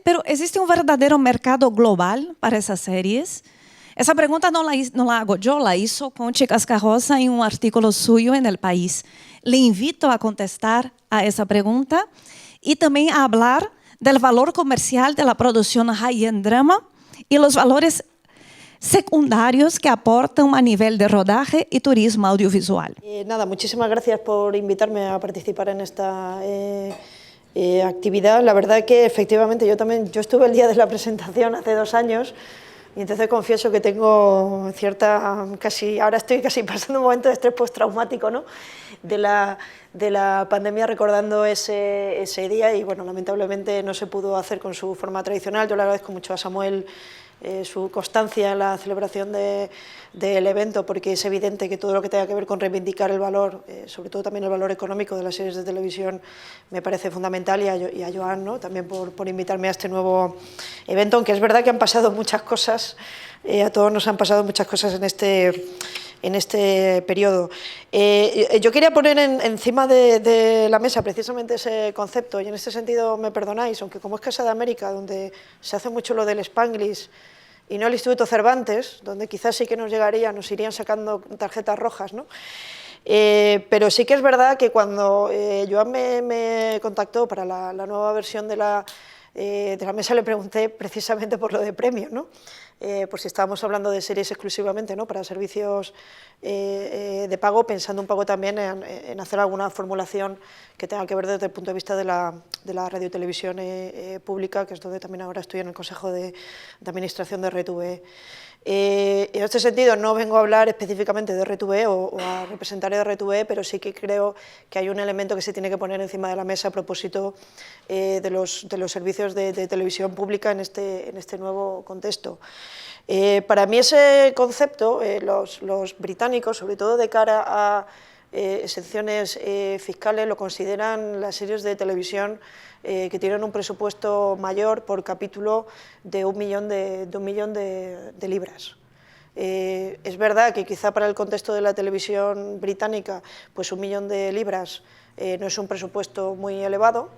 Pero ¿existe un verdadero mercado global para esas series? Esa pregunta no la hago yo, la hizo Conchi Cascarrosa en un artículo suyo en El País. Le invito a contestar a esa pregunta y también a hablar del valor comercial de la producción high-end drama y los valores secundarios que aportan a nivel de rodaje y turismo audiovisual. Nada, muchísimas gracias por invitarme a participar en esta actividad. La verdad que efectivamente yo estuve el día de la presentación hace 2 años, y entonces confieso que tengo ahora estoy casi pasando un momento de estrés postraumático, ¿no? de la pandemia, recordando ese día, y bueno, lamentablemente no se pudo hacer con su forma tradicional. Yo le agradezco mucho a Samuel su constancia en la celebración del evento, porque es evidente que todo lo que tenga que ver con reivindicar el valor, sobre todo también el valor económico de las series de televisión, me parece fundamental, y a Joan, ¿no?, también por invitarme a este nuevo evento, aunque es verdad que han pasado muchas cosas, a todos nos han pasado muchas cosas en periodo. Yo quería poner encima de la mesa precisamente ese concepto, y en este sentido me perdonáis, aunque como es Casa de América, donde se hace mucho lo del Spanglish, y no el Instituto Cervantes, donde quizás sí que nos irían sacando tarjetas rojas, ¿no? Pero sí que es verdad que cuando Joan me contactó para la nueva versión de la mesa, le pregunté precisamente por lo de premios, ¿no? Por si estábamos hablando de series exclusivamente, ¿no? Para servicios de pago, pensando un poco también en hacer alguna formulación que tenga que ver desde el punto de vista de la radiotelevisión pública, que es donde también ahora estoy en el Consejo de Administración de RTV. En este sentido no vengo a hablar específicamente de RTV o a representar a RTV, pero sí que creo que hay un elemento que se tiene que poner encima de la mesa a propósito de los servicios de televisión pública en este nuevo contexto. Para mí ese concepto, los británicos, sobre todo de cara a exenciones fiscales, lo consideran las series de televisión que tienen un presupuesto mayor por capítulo de un millón de libras. Es verdad que quizá para el contexto de la televisión británica, pues 1 millón de libras no es un presupuesto muy elevado,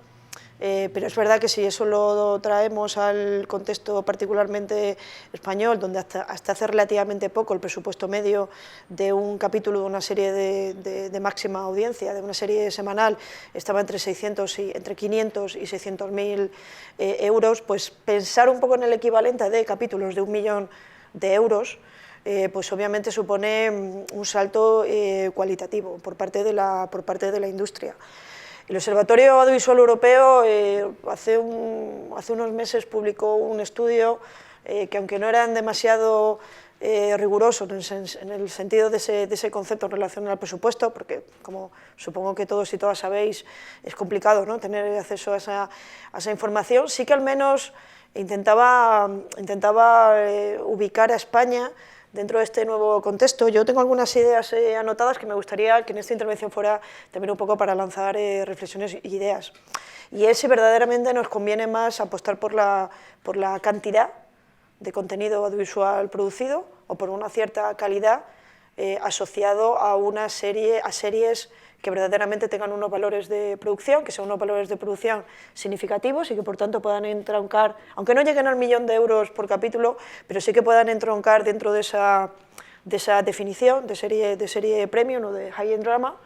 pero es verdad que si eso lo traemos al contexto particularmente español, donde hasta hace relativamente poco el presupuesto medio de un capítulo de una serie de máxima audiencia, de una serie semanal, estaba entre 500 y 600.000 euros, pues pensar un poco en el equivalente de capítulos de 1 millón de euros, pues obviamente supone un salto cualitativo por parte de la industria. El Observatorio Audiovisual Europeo hace unos meses publicó un estudio que, aunque no eran demasiado rigurosos en el sentido de ese concepto en relación al presupuesto, porque como supongo que todos y todas sabéis, es complicado, ¿no?, tener acceso a esa información, sí que al menos intentaba ubicar a España dentro de este nuevo contexto. Yo tengo algunas ideas anotadas que me gustaría que en esta intervención fuera también un poco para lanzar reflexiones e ideas. Y es si verdaderamente nos conviene más apostar por la cantidad de contenido audiovisual producido o por una cierta calidad asociado a series que verdaderamente tengan unos valores de producción, que sean unos valores de producción significativos y que por tanto puedan entroncar, aunque no lleguen al 1 millón de euros por capítulo, pero sí que puedan entroncar dentro de esa definición de serie premium o de high-end drama,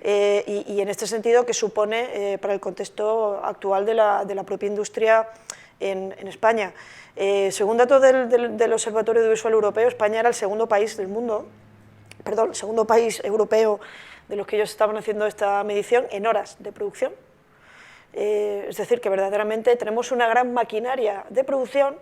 y en este sentido que supone para el contexto actual de la propia industria en España. Según datos del Observatorio Audiovisual Europeo, España era el segundo país europeo de los que ellos estaban haciendo esta medición en horas de producción. Es decir, que verdaderamente tenemos una gran maquinaria de producción.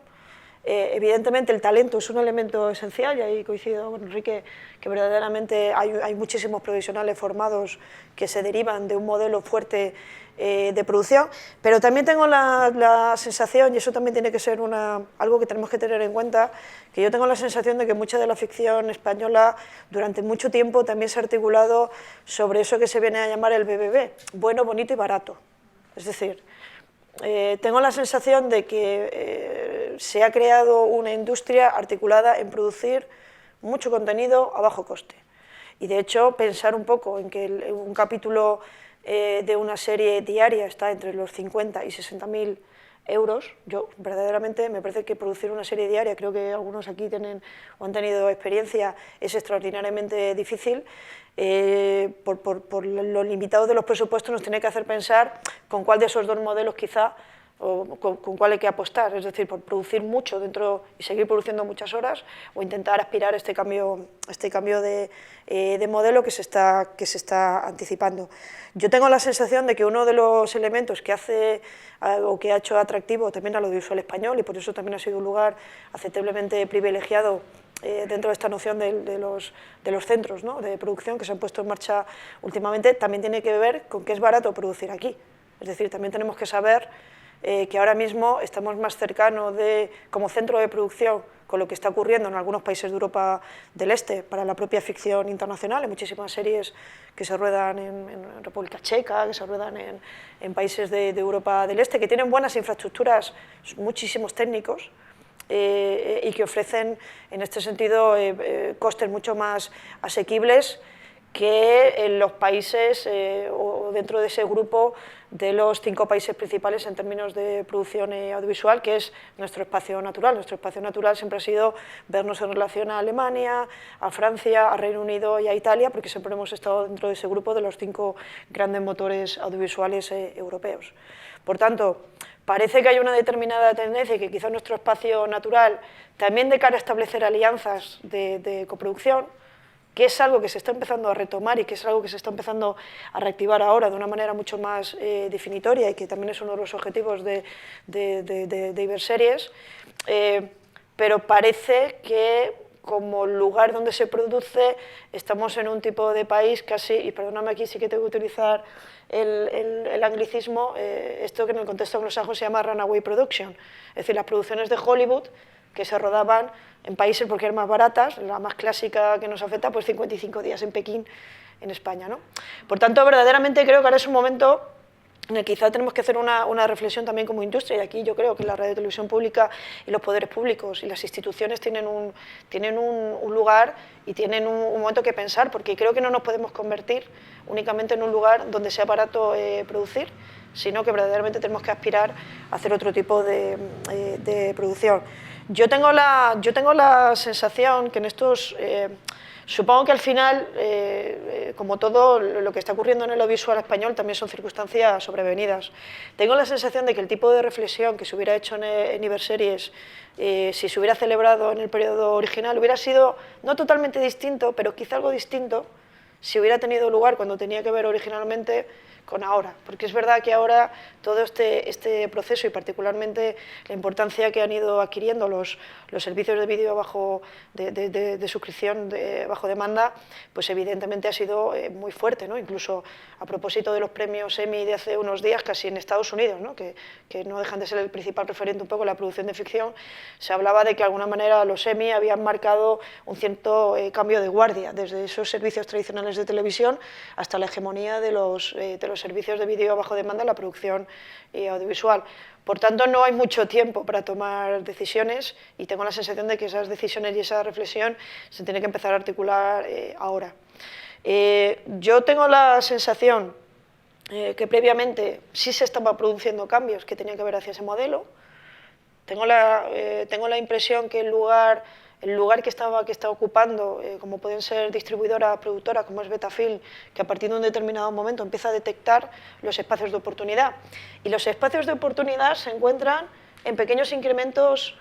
Evidentemente el talento es un elemento esencial, y ahí coincido con Enrique, que verdaderamente hay muchísimos profesionales formados que se derivan de un modelo fuerte de producción, pero también tengo la sensación, y eso también tiene que ser algo que tenemos que tener en cuenta, que yo tengo la sensación de que mucha de la ficción española durante mucho tiempo también se ha articulado sobre eso que se viene a llamar el BBB, bueno, bonito y barato. Es decir, tengo la sensación de que se ha creado una industria articulada en producir mucho contenido a bajo coste. Y de hecho, pensar un poco en que un capítulo de una serie diaria está entre los 50 y 60.000 euros, yo verdaderamente me parece que producir una serie diaria, creo que algunos aquí han tenido experiencia, es extraordinariamente difícil. Por los limitados de los presupuestos nos tiene que hacer pensar con cuál de esos dos modelos quizá, o con cuál hay que apostar, es decir, por producir mucho dentro y seguir produciendo muchas horas, o intentar aspirar a este cambio de modelo que se está anticipando. Yo tengo la sensación de que uno de los elementos que hace o que ha hecho atractivo también al audiovisual español, y por eso también ha sido un lugar aceptablemente privilegiado dentro de esta noción de los centros, ¿no?, de producción que se han puesto en marcha últimamente, también tiene que ver con que es barato producir aquí. Es decir, también tenemos que saber que ahora mismo estamos más cercanos como centro de producción con lo que está ocurriendo en algunos países de Europa del Este para la propia ficción internacional. Hay muchísimas series que se ruedan en República Checa, que se ruedan en países de Europa del Este, que tienen buenas infraestructuras, muchísimos técnicos, y que ofrecen, en este sentido, costes mucho más asequibles que en los países o dentro de ese grupo de los 5 países principales en términos de producción audiovisual, que es nuestro espacio natural. Nuestro espacio natural siempre ha sido vernos en relación a Alemania, a Francia, a Reino Unido y a Italia, porque siempre hemos estado dentro de ese grupo de los 5 grandes motores audiovisuales europeos. Por tanto, parece que hay una determinada tendencia y que quizá nuestro espacio natural, también de cara a establecer alianzas de coproducción, que es algo que se está empezando a retomar y que es algo que se está empezando a reactivar ahora de una manera mucho más definitoria y que también es uno de los objetivos de Iberseries, pero parece que como lugar donde se produce estamos en un tipo de país casi, y perdóname aquí sí que tengo que utilizar el anglicismo, esto que en el contexto anglosajón se llama runaway production, es decir, las producciones de Hollywood que se rodaban en países porque eran más baratas, la más clásica que nos afecta, pues 55 días en Pekín, en España, ¿no? Por tanto, verdaderamente creo que ahora es un momento en el que quizá tenemos que hacer una reflexión también como industria, y aquí yo creo que la radio y televisión pública y los poderes públicos y las instituciones tienen un lugar y tienen un momento que pensar, porque creo que no nos podemos convertir únicamente en un lugar donde sea barato producir, sino que verdaderamente tenemos que aspirar a hacer otro tipo de producción. Yo tengo la sensación que en estos... supongo que al final, como todo lo que está ocurriendo en el audiovisual español, también son circunstancias sobrevenidas. Tengo la sensación de que el tipo de reflexión que se hubiera hecho en Iberseries, si se hubiera celebrado en el periodo original, hubiera sido no totalmente distinto, pero quizá algo distinto, si hubiera tenido lugar cuando tenía que ver originalmente con ahora, porque es verdad que ahora todo este proceso y particularmente la importancia que han ido adquiriendo los servicios de vídeo de suscripción bajo demanda, pues evidentemente ha sido muy fuerte, ¿no? Incluso a propósito de los premios Emmy de hace unos días, casi en Estados Unidos, ¿no? Que no dejan de ser el principal referente un poco en la producción de ficción, se hablaba de que de alguna manera los Emmy habían marcado un cierto cambio de guardia, desde esos servicios tradicionales de televisión hasta la hegemonía de los servicios de vídeo bajo demanda en la producción audiovisual. Por tanto, no hay mucho tiempo para tomar decisiones y tengo la sensación de que esas decisiones y esa reflexión se tiene que empezar a articular ahora. Yo tengo la sensación que previamente sí se estaban produciendo cambios que tenían que ver hacia ese modelo. Tengo la impresión que el lugar que está ocupando, como pueden ser distribuidoras, productoras, como es Betafilm, que a partir de un determinado momento empieza a detectar los espacios de oportunidad. Y los espacios de oportunidad se encuentran en pequeños incrementos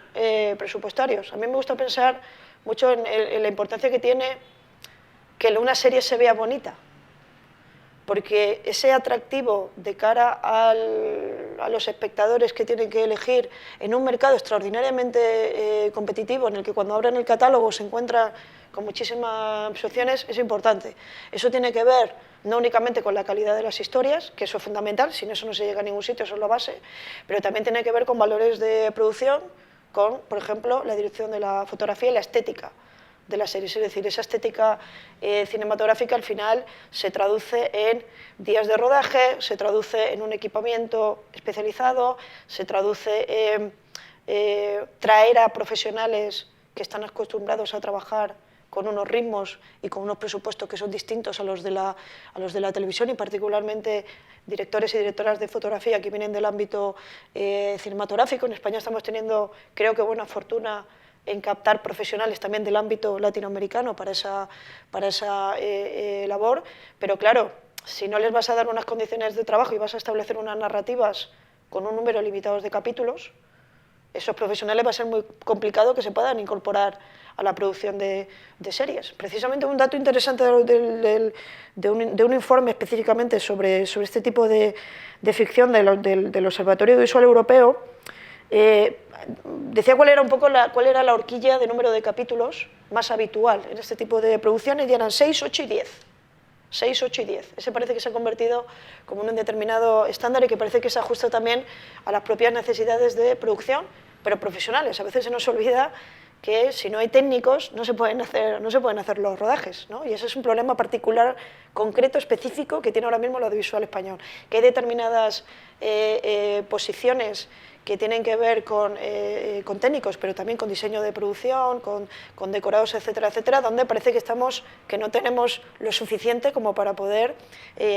presupuestarios. A mí me gusta pensar mucho en la importancia que tiene que una serie se vea bonita, porque ese atractivo de cara a los espectadores que tienen que elegir en un mercado extraordinariamente competitivo, en el que cuando abren el catálogo se encuentran con muchísimas opciones, es importante. Eso tiene que ver no únicamente con la calidad de las historias, que eso es fundamental, sin eso no se llega a ningún sitio, eso es la base, pero también tiene que ver con valores de producción, con, por ejemplo, la dirección de la fotografía y la estética de las series, es decir, esa estética cinematográfica al final se traduce en días de rodaje, se traduce en un equipamiento especializado, se traduce en traer a profesionales que están acostumbrados a trabajar con unos ritmos y con unos presupuestos que son distintos a los de la televisión y particularmente directores y directoras de fotografía que vienen del ámbito cinematográfico. En España estamos teniendo, creo que buena fortuna, en captar profesionales también del ámbito latinoamericano para esa labor, pero claro, si no les vas a dar unas condiciones de trabajo y vas a establecer unas narrativas con un número limitado de capítulos, esos profesionales va a ser muy complicado que se puedan incorporar a la producción de series. Precisamente un dato interesante de un informe específicamente sobre este tipo de ficción del Observatorio Audiovisual Europeo, decía cuál era la horquilla de número de capítulos más habitual en este tipo de producciones y eran 6, 8 y 10. 6, 8 y 10. Ese parece que se ha convertido como un determinado estándar y que parece que se ajusta también a las propias necesidades de producción, pero profesionales. A veces se nos olvida que si no hay técnicos no se pueden hacer los rodajes, ¿no? Y ese es un problema particular, concreto, específico que tiene ahora mismo el audiovisual español, que hay determinadas posiciones que tienen que ver con técnicos, pero también con diseño de producción, con decorados, etcétera, etcétera, donde parece que no tenemos lo suficiente como para poder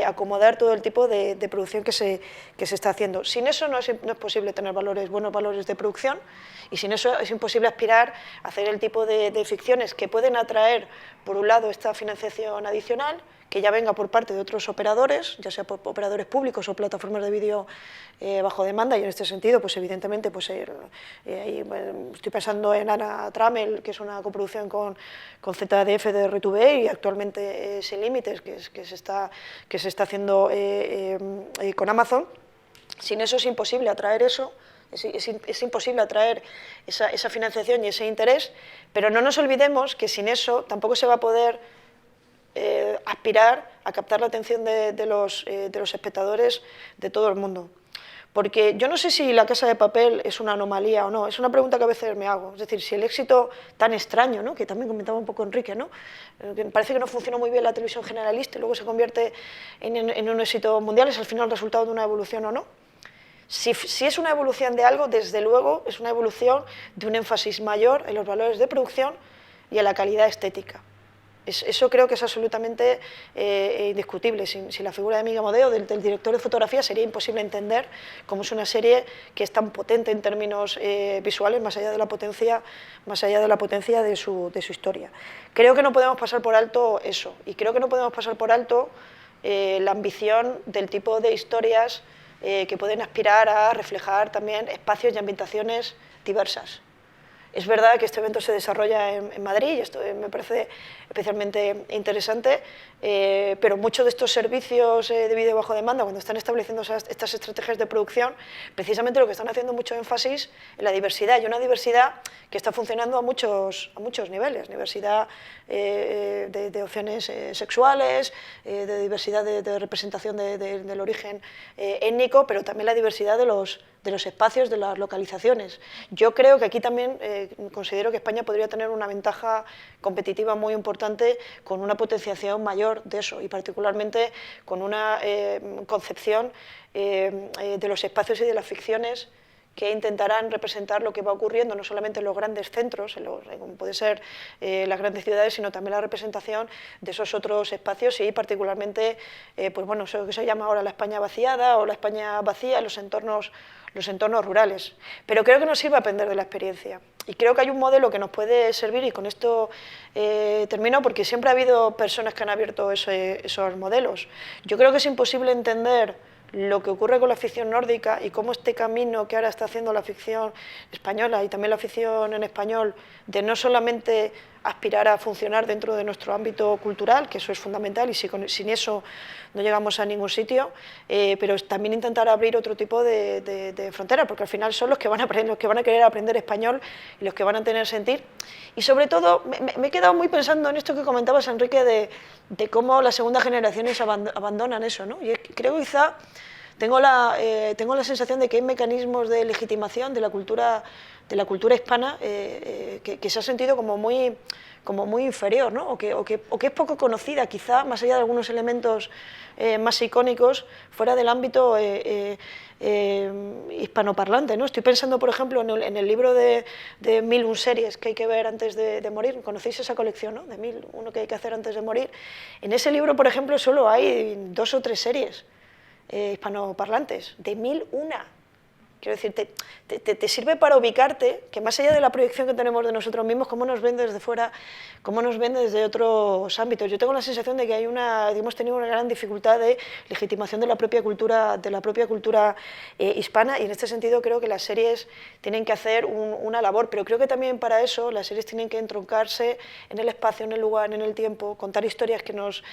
acomodar todo el tipo de producción que se está haciendo. Sin eso no es posible tener buenos valores de producción, y sin eso es imposible aspirar a hacer el tipo de ficciones que pueden atraer, por un lado, esta financiación adicional, que ya venga por parte de otros operadores, ya sea por operadores públicos o plataformas de vídeo bajo demanda, y en este sentido, pues evidentemente, pues, estoy pensando en Ana Trammell, que es una coproducción con ZDF de R2B, y actualmente Sin Límites, que se está haciendo con Amazon. Sin eso es imposible atraer eso. Es imposible atraer esa financiación y ese interés, pero no nos olvidemos que sin eso tampoco se va a poder aspirar a captar la atención de los espectadores de todo el mundo. Porque yo no sé si La Casa de Papel es una anomalía o no, es una pregunta que a veces me hago. Es decir, si el éxito tan extraño, ¿no?, que también comentaba un poco Enrique, ¿no?, que parece que no funcionó muy bien la televisión generalista y luego se convierte en un éxito mundial, ¿es al final el resultado de una evolución o no? Si es una evolución de algo, desde luego es una evolución de un énfasis mayor en los valores de producción y en la calidad estética. Eso creo que es absolutamente indiscutible. Sin la figura de Miguel Amodeo, del director de fotografía, sería imposible entender cómo es una serie que es tan potente en términos visuales, más allá de la potencia de su historia. Creo que no podemos pasar por alto eso, y creo que no podemos pasar por alto la ambición del tipo de historias que pueden aspirar a reflejar también espacios y ambientaciones diversas. Es verdad que este evento se desarrolla en Madrid, y esto me parece especialmente interesante, pero muchos de estos servicios de vídeo bajo demanda, cuando están estableciendo estas estrategias de producción, precisamente lo que están haciendo mucho énfasis en la diversidad, y una diversidad que está funcionando a muchos niveles, diversidad de opciones sexuales, de diversidad de representación del origen étnico, pero también la diversidad de los espacios, de las localizaciones. Yo creo que aquí también considero que España podría tener una ventaja competitiva muy importante, con una potenciación mayor de eso, y particularmente con una concepción de los espacios y de las ficciones que intentarán representar lo que va ocurriendo no solamente en los grandes centros, como puede ser las grandes ciudades, sino también la representación de esos otros espacios, y particularmente, pues bueno, eso que se llama ahora la España vaciada o la España vacía, los entornos rurales. Pero creo que nos sirve aprender de la experiencia, y creo que hay un modelo que nos puede servir, y con esto termino, porque siempre ha habido personas que han abierto esos modelos. Yo creo que es imposible entender lo que ocurre con la ficción nórdica y cómo este camino que ahora está haciendo la ficción española y también la ficción en español, de no solamente aspirar a funcionar dentro de nuestro ámbito cultural, que eso es fundamental, y sin eso no llegamos a ningún sitio, pero también intentar abrir otro tipo de fronteras, porque al final son los que van a querer aprender español y los que van a tener sentir. Y sobre todo, me he quedado muy pensando en esto que comentabas, Enrique, de cómo las segundas generaciones abandonan eso, ¿no? Y creo que quizá tengo la sensación de que hay mecanismos de legitimación de la cultura hispana que se ha sentido como muy inferior, ¿no? o que es poco conocida, quizá, más allá de algunos elementos más icónicos, fuera del ámbito hispanoparlante, ¿no? Estoy pensando, por ejemplo, en el libro de 1001 series que hay que ver antes de morir. ¿Conocéis esa colección, ¿no?, de 1001 que hay que hacer antes de morir? En ese libro, por ejemplo, solo hay 2 o 3 series hispanoparlantes, de 1001. Quiero decir, te sirve para ubicarte, que más allá de la proyección que tenemos de nosotros mismos, cómo nos ven desde fuera, cómo nos ven desde otros ámbitos. Yo tengo la sensación de que hemos tenido una gran dificultad de legitimación de la propia cultura hispana, y en este sentido creo que las series tienen que hacer una labor, pero creo que también para eso las series tienen que entroncarse en el espacio, en el lugar, en el tiempo, contar historias que nos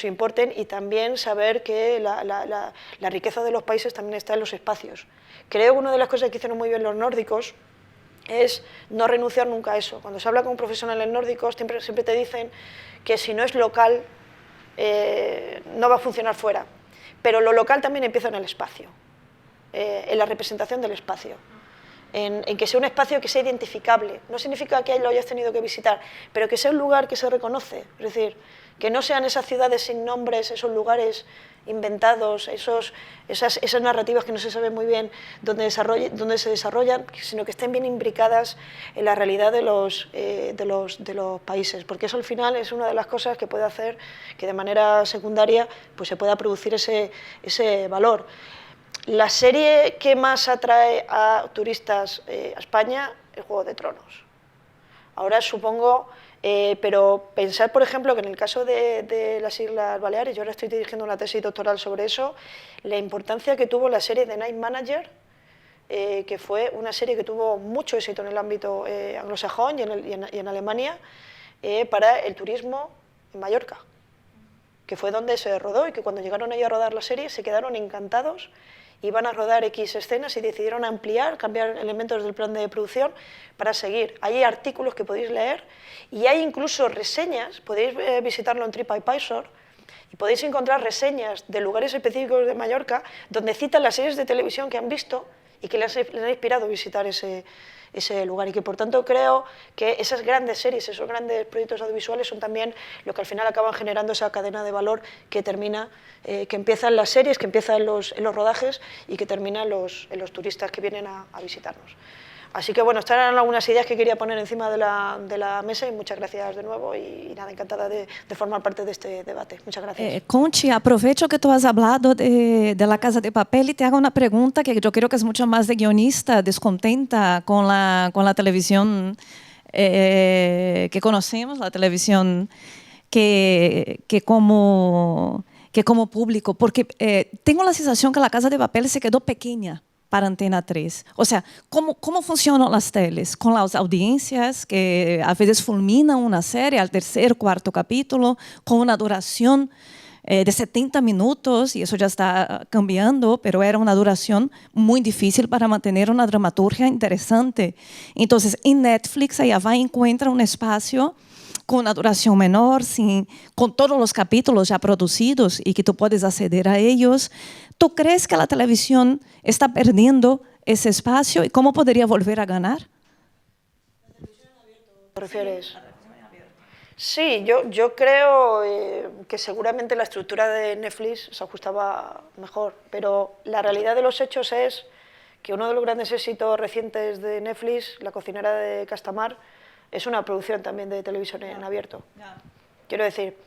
importen, y también saber que la riqueza de los países también está en los espacios. Creo que una de las cosas que hicieron muy bien los nórdicos es no renunciar nunca a eso. Cuando se habla con profesionales nórdicos, siempre te dicen que si no es local, no va a funcionar fuera. Pero lo local también empieza en el espacio, en la representación del espacio, en que sea un espacio que sea identificable. No significa que lo hayas tenido que visitar, pero que sea un lugar que se reconoce. Es decir, que no sean esas ciudades sin nombres, esos lugares inventados, esas narrativas que no se sabe muy bien dónde se desarrollan, sino que estén bien imbricadas en la realidad de los países, porque eso al final es una de las cosas que puede hacer que de manera secundaria pues se pueda producir ese valor. La serie que más atrae a turistas a España es Juego de Tronos. Ahora supongo, pero pensar, por ejemplo, que en el caso de las Islas Baleares, yo ahora estoy dirigiendo una tesis doctoral sobre eso, la importancia que tuvo la serie The Night Manager, que fue una serie que tuvo mucho éxito en el ámbito anglosajón y en Alemania, para el turismo en Mallorca, que fue donde se rodó y que cuando llegaron allí a rodar la serie se quedaron encantados. Iban a rodar X escenas y decidieron ampliar, cambiar elementos del plan de producción para seguir. Hay artículos que podéis leer y hay incluso reseñas, podéis visitarlo en TripAdvisor y podéis encontrar reseñas de lugares específicos de Mallorca donde citan las series de televisión que han visto y que les ha inspirado a visitar ese lugar, y que por tanto creo que esas grandes series, esos grandes proyectos audiovisuales son también lo que al final acaban generando esa cadena de valor que termina, que empieza en las series, que empieza en los rodajes y que termina en los turistas que vienen a visitarnos. Así que bueno, estas eran algunas ideas que quería poner encima de la mesa y muchas gracias de nuevo y nada, encantada de formar parte de este debate. Muchas gracias. Conchi, aprovecho que tú has hablado de La Casa de Papel y te hago una pregunta que yo creo que es mucho más de guionista, descontenta con la televisión que conocemos, la televisión que como público, porque tengo la sensación que La Casa de Papel se quedó pequeña para Antena 3. O sea, ¿cómo funcionan las teles? Con las audiencias que a veces fulminan una serie al tercer, cuarto capítulo, con una duración de 70 minutos, y eso ya está cambiando, pero era una duración muy difícil para mantener una dramaturgia interesante. Entonces, en Netflix, allá va y encuentra un espacio con una duración menor, con todos los capítulos ya producidos y que tú puedes acceder a ellos. ¿Tú crees que la televisión está perdiendo ese espacio y cómo podría volver a ganar? ¿Te refieres? Sí, yo creo que seguramente la estructura de Netflix se ajustaba mejor, pero la realidad de los hechos es que uno de los grandes éxitos recientes de Netflix, La cocinera de Castamar, es una producción también de televisión en abierto. Quiero decir,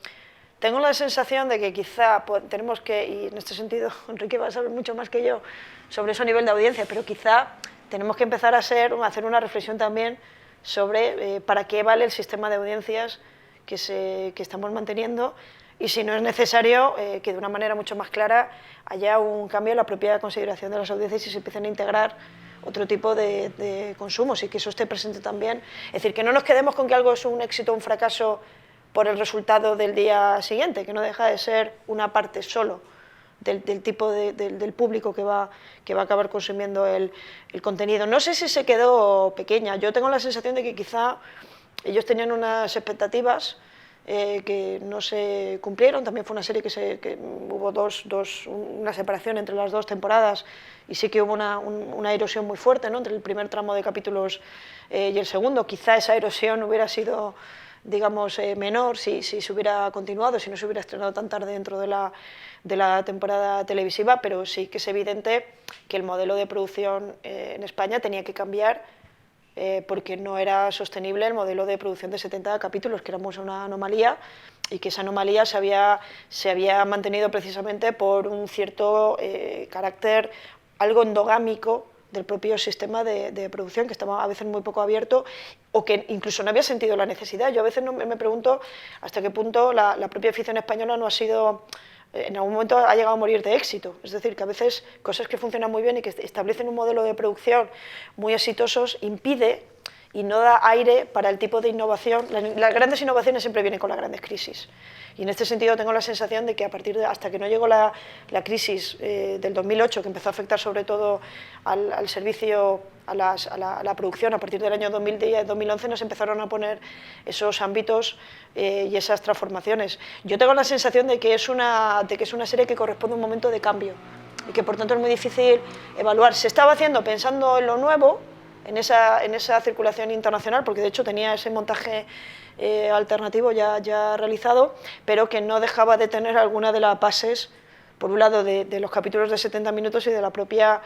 tengo la sensación de que quizá tenemos que, y en este sentido Enrique va a saber mucho más que yo sobre ese nivel de audiencia, pero quizá tenemos que empezar a hacer una reflexión también sobre para qué vale el sistema de audiencias que estamos manteniendo y si no es necesario que de una manera mucho más clara haya un cambio en la propia consideración de las audiencias y se empiecen a integrar otro tipo de consumos y que eso esté presente también. Es decir, que no nos quedemos con que algo es un éxito o un fracaso por el resultado del día siguiente, que no deja de ser una parte solo del tipo del público que va a acabar consumiendo el contenido. No sé si se quedó pequeña, yo tengo la sensación de que quizá ellos tenían unas expectativas que no se cumplieron. También fue una serie que hubo una separación entre las dos temporadas y sí que hubo una erosión muy fuerte, ¿no?, entre el primer tramo de capítulos y el segundo. Quizá esa erosión hubiera sido, digamos, menor si se hubiera continuado, si no se hubiera estrenado tan tarde dentro de la temporada televisiva, pero sí que es evidente que el modelo de producción en España tenía que cambiar porque no era sostenible el modelo de producción de 70 capítulos, que éramos una anomalía y que esa anomalía se había mantenido precisamente por un cierto carácter algo endogámico del propio sistema de producción, que estaba a veces muy poco abierto o que incluso no había sentido la necesidad. Yo a veces me pregunto hasta qué punto la propia ficción española no ha sido, en algún momento ha llegado a morir de éxito. Es decir, que a veces cosas que funcionan muy bien y que establecen un modelo de producción muy exitosos impide y no da aire para el tipo de innovación. Las grandes innovaciones siempre vienen con las grandes crisis. Y en este sentido tengo la sensación de que hasta que no llegó la crisis del 2008, que empezó a afectar sobre todo al servicio, a la producción, a partir del año 2010-2011 nos empezaron a poner esos ámbitos y esas transformaciones. Yo tengo la sensación de que es una serie que corresponde a un momento de cambio y que por tanto es muy difícil evaluar. Se estaba haciendo pensando en lo nuevo, en esa circulación internacional, porque de hecho tenía ese montaje alternativo ya realizado, pero que no dejaba de tener alguna de las bases por un lado de los capítulos de 70 minutos y de la propia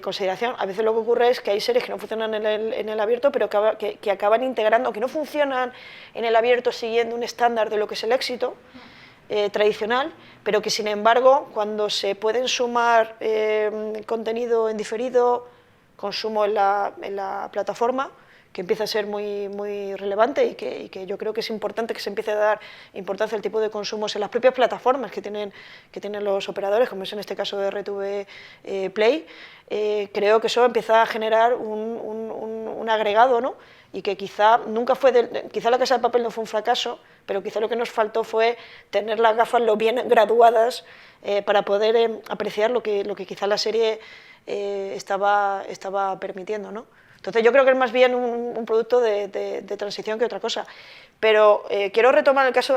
consideración. A veces lo que ocurre es que hay series que no funcionan en el abierto, pero que acaban integrando, que no funcionan en el abierto siguiendo un estándar de lo que es el éxito tradicional, pero que sin embargo cuando se pueden sumar contenido en diferido, consumo en la plataforma, que empieza a ser muy relevante y que yo creo que es importante que se empiece a dar importancia al tipo de consumos en las propias plataformas que tienen los operadores, como es en este caso de RTV Play. Creo que eso empieza a generar un agregado, ¿no? Y que quizá quizá La Casa de Papel no fue un fracaso, pero quizá lo que nos faltó fue tener las gafas lo bien graduadas para poder apreciar lo que quizá la serie estaba permitiendo, ¿no? Entonces yo creo que es más bien un producto de transición que otra cosa. Pero quiero retomar el caso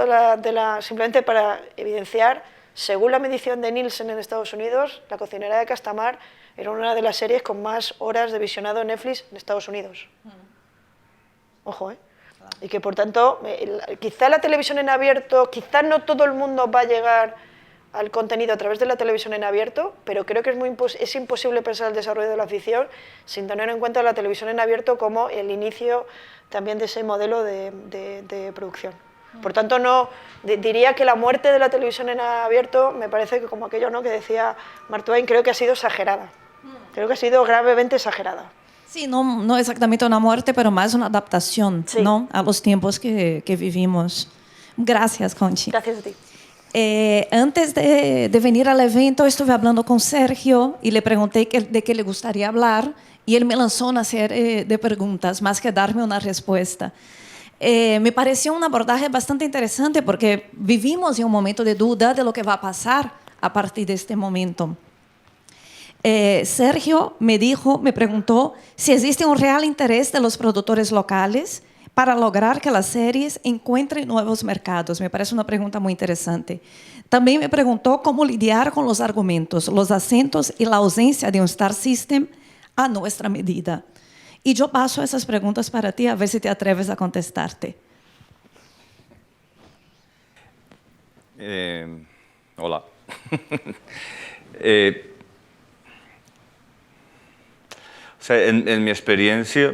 simplemente para evidenciar, según la medición de Nielsen en Estados Unidos, La cocinera de Castamar era una de las series con más horas de visionado en Netflix en Estados Unidos. Ojo, ¿eh? Y que por tanto, quizá la televisión en abierto, quizá no todo el mundo va a llegar al contenido a través de la televisión en abierto, pero creo que es imposible pensar el desarrollo de la ficción sin tener en cuenta la televisión en abierto como el inicio también de ese modelo de producción. Por tanto, diría que la muerte de la televisión en abierto me parece que, como aquello, ¿no?, que decía Mark Twain, creo que ha sido exagerada. Creo que ha sido gravemente exagerada. Sí, no exactamente una muerte, pero más una adaptación, sí, ¿no?, a los tiempos que vivimos. Gracias, Conchi. Gracias a ti. Antes de venir al evento estuve hablando con Sergio y le pregunté de qué le gustaría hablar y él me lanzó una serie de preguntas más que darme una respuesta. Me pareció un abordaje bastante interesante porque vivimos en un momento de duda de lo que va a pasar a partir de este momento. Sergio me preguntó si existe un real interés de los productores locales para lograr que las series encuentren nuevos mercados. Me parece una pregunta muy interesante. También me preguntó cómo lidiar con los argumentos, los acentos y la ausencia de un Star System a nuestra medida. Y yo paso esas preguntas para ti, a ver si te atreves a contestarte. Hola. O sea, en mi experiencia,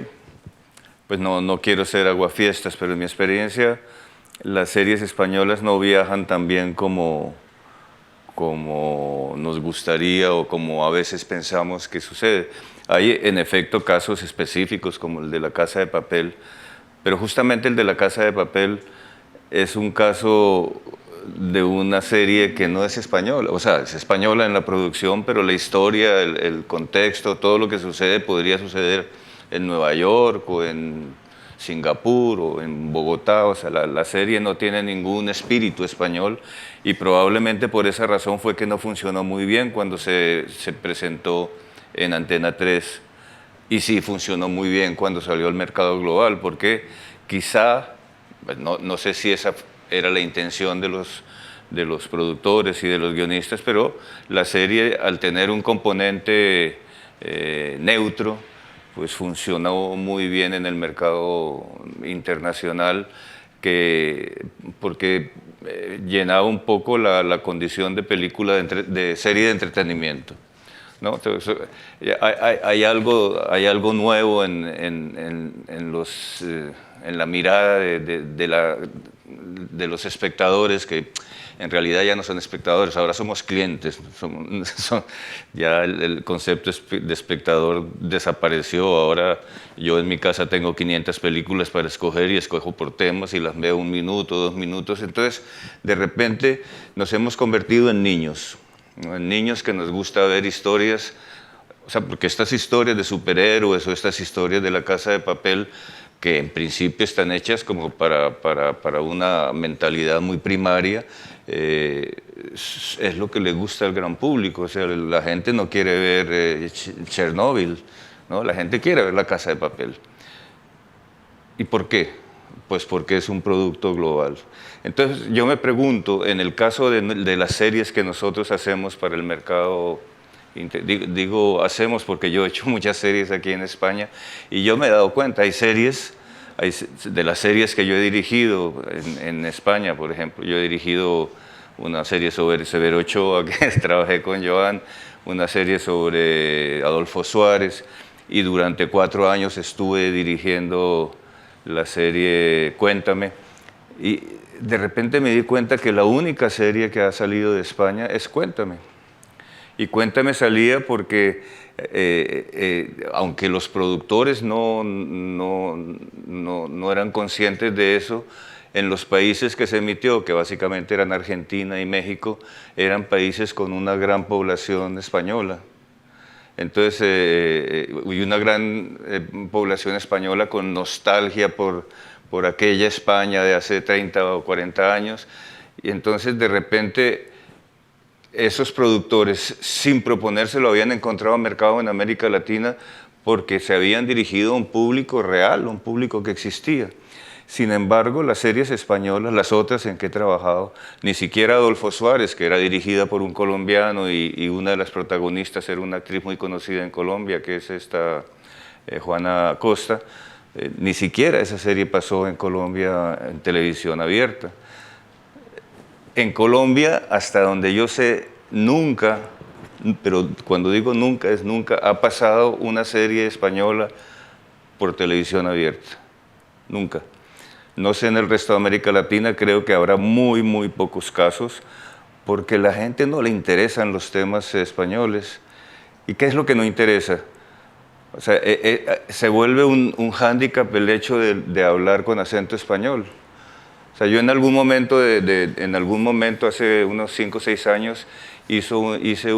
pues no quiero ser aguafiestas, pero en mi experiencia las series españolas no viajan tan bien como nos gustaría o como a veces pensamos que sucede. Hay en efecto casos específicos como el de La Casa de Papel, pero justamente el de La Casa de Papel es un caso de una serie que no es española, o sea, es española en la producción, pero la historia, el contexto, todo lo que sucede podría suceder en Nueva York o en Singapur o en Bogotá. O sea, la serie no tiene ningún espíritu español y probablemente por esa razón fue que no funcionó muy bien cuando se presentó en Antena 3 y sí funcionó muy bien cuando salió al mercado global, porque quizá, no sé si esa era la intención de los productores y de los guionistas, pero la serie, al tener un componente neutro, pues funcionó muy bien en el mercado internacional, porque llenaba un poco la condición de película, de serie de entretenimiento, ¿no? Entonces, hay algo nuevo en la mirada de los espectadores, que en realidad ya no son espectadores, ahora somos clientes. Ya el concepto de espectador desapareció. Ahora yo en mi casa tengo 500 películas para escoger y escojo por temas y las veo 1 minuto, 2 minutos. Entonces, de repente nos hemos convertido en niños, ¿no? En niños que nos gusta ver historias, o sea, porque estas historias de superhéroes o estas historias de La Casa de Papel, que en principio están hechas como para una mentalidad muy primaria, es lo que le gusta al gran público. O sea, la gente no quiere ver Chernobyl, ¿no? La gente quiere ver La Casa de Papel. ¿Y por qué? Pues porque es un producto global. Entonces yo me pregunto, en el caso de las series que nosotros hacemos para el mercado, digo hacemos porque yo he hecho muchas series aquí en España y yo me he dado cuenta, hay de las series que yo he dirigido en España, por ejemplo, yo he dirigido una serie sobre Severo Ochoa, que trabajé con Joan, una serie sobre Adolfo Suárez, y durante 4 años estuve dirigiendo la serie Cuéntame, y de repente me di cuenta que la única serie que ha salido de España es Cuéntame. Y Cuéntame salía porque, aunque los productores no eran conscientes de eso, en los países que se emitió, que básicamente eran Argentina y México, eran países con una gran población española. Entonces, y una gran población española con nostalgia por aquella España de hace 30 o 40 años. Y entonces, de repente, esos productores, sin proponérselo, habían encontrado mercado en América Latina porque se habían dirigido a un público real, un público que existía. Sin embargo, las series españolas, las otras en que he trabajado, ni siquiera Adolfo Suárez, que era dirigida por un colombiano y una de las protagonistas era una actriz muy conocida en Colombia, que es esta Juana Costa, ni siquiera esa serie pasó en Colombia en televisión abierta. En Colombia, hasta donde yo sé, nunca, pero cuando digo nunca, es nunca, ha pasado una serie española por televisión abierta. Nunca. No sé en el resto de América Latina, creo que habrá muy pocos casos, porque a la gente no le interesan los temas españoles. ¿Y qué es lo que no interesa? O sea, se vuelve un hándicap el hecho de hablar con acento español. O sea, yo en algún momento, hace unos 5 o 6 años, hice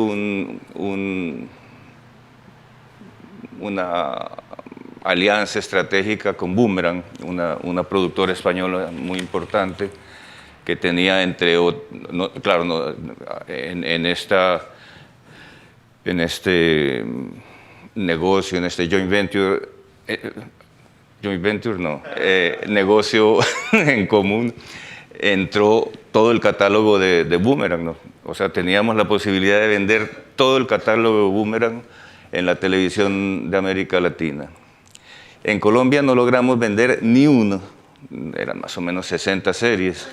una alianza estratégica con Boomerang, una productora española muy importante, que tenía en este negocio, en este joint venture no, negocio en común, entró todo el catálogo de Boomerang, ¿no? O sea, teníamos la posibilidad de vender todo el catálogo de Boomerang en la televisión de América Latina. En Colombia no logramos vender ni uno, eran más o menos 60 series,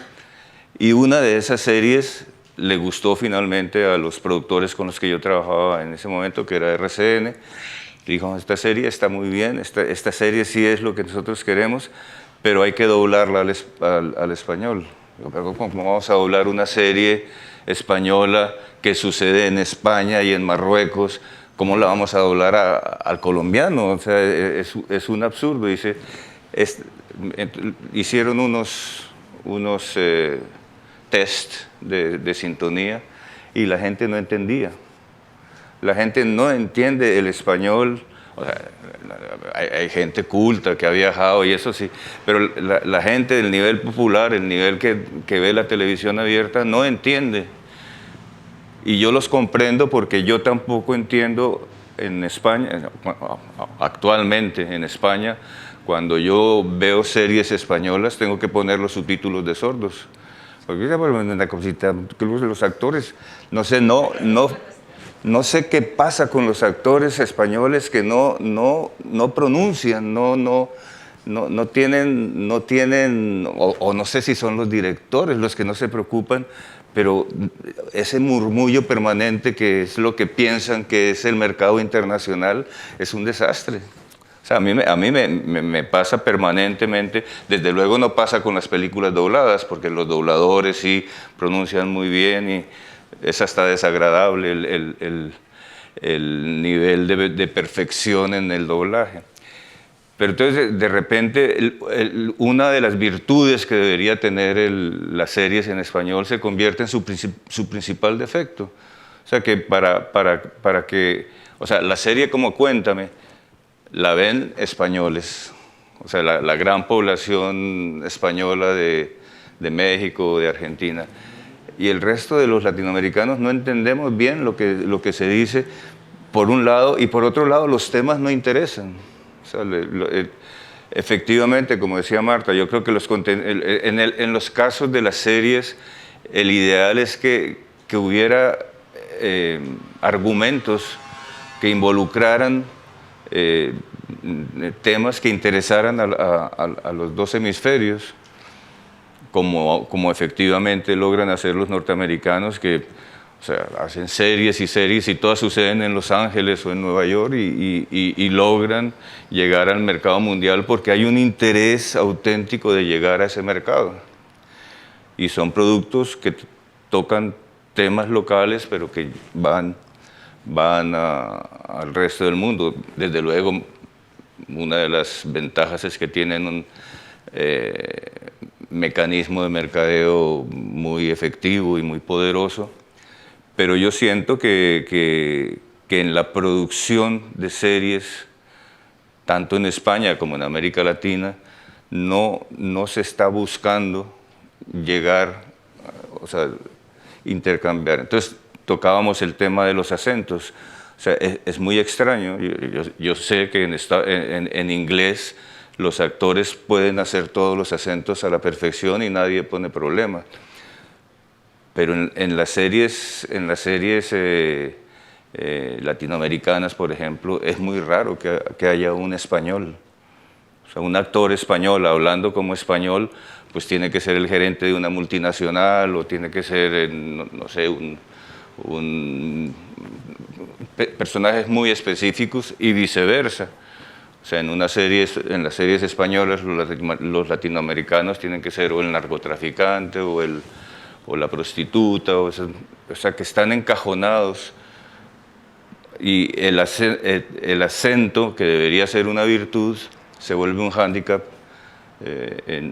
y una de esas series le gustó finalmente a los productores con los que yo trabajaba en ese momento, que era RCN. Dijo, esta serie está muy bien, esta serie sí es lo que nosotros queremos, pero hay que doblarla al español. Pero ¿cómo vamos a doblar una serie española que sucede en España y en Marruecos? ¿Cómo la vamos a doblar al colombiano? O sea, es un absurdo. Dice, hicieron unos test de sintonía y la gente no entendía. La gente no entiende el español. O sea, hay gente culta que ha viajado y eso sí, pero la gente del nivel popular, el nivel que ve la televisión abierta, no entiende. Y yo los comprendo porque yo tampoco entiendo en España, actualmente en España, cuando yo veo series españolas tengo que poner los subtítulos de sordos. Porque una cosita, los actores, no sé qué pasa con los actores españoles que no pronuncian, no tienen, o no sé si son los directores los que no se preocupan, pero ese murmullo permanente que es lo que piensan que es el mercado internacional es un desastre. O sea, a mí me pasa permanentemente. Desde luego no pasa con las películas dobladas, porque los dobladores sí pronuncian muy bien y es hasta desagradable el nivel de perfección en el doblaje. Pero entonces, de repente, una de las virtudes que debería tener las series en español se convierte en su principal defecto. O sea, que para que... O sea, la serie como Cuéntame, la ven españoles. O sea, la gran población española de México, de Argentina. Y el resto de los latinoamericanos no entendemos bien lo que se dice, por un lado, y por otro lado, los temas no interesan. O sea, efectivamente, como decía Marta, yo creo que en los casos de las series, el ideal es que hubiera argumentos que involucraran temas que interesaran a los dos hemisferios. como efectivamente logran hacer los norteamericanos, que o sea, hacen series y series y todas suceden en Los Ángeles o en Nueva York y logran llegar al mercado mundial porque hay un interés auténtico de llegar a ese mercado. Y son productos que tocan temas locales, pero que van al resto del mundo. Desde luego, una de las ventajas es que tienen un mecanismo de mercadeo muy efectivo y muy poderoso, pero yo siento que en la producción de series, tanto en España como en América Latina, no se está buscando llegar, o sea, intercambiar. Entonces tocábamos el tema de los acentos. O sea, es muy extraño. Yo sé que en inglés los actores pueden hacer todos los acentos a la perfección y nadie pone problema. Pero en las series latinoamericanas, por ejemplo, es muy raro que haya un español. O sea, un actor español hablando como español, pues tiene que ser el gerente de una multinacional o tiene que ser, no sé, personajes muy específicos y viceversa. O sea, en las series españolas los latinoamericanos tienen que ser o el narcotraficante o la prostituta, o sea, que están encajonados. Y el acento, que debería ser una virtud, se vuelve un hándicap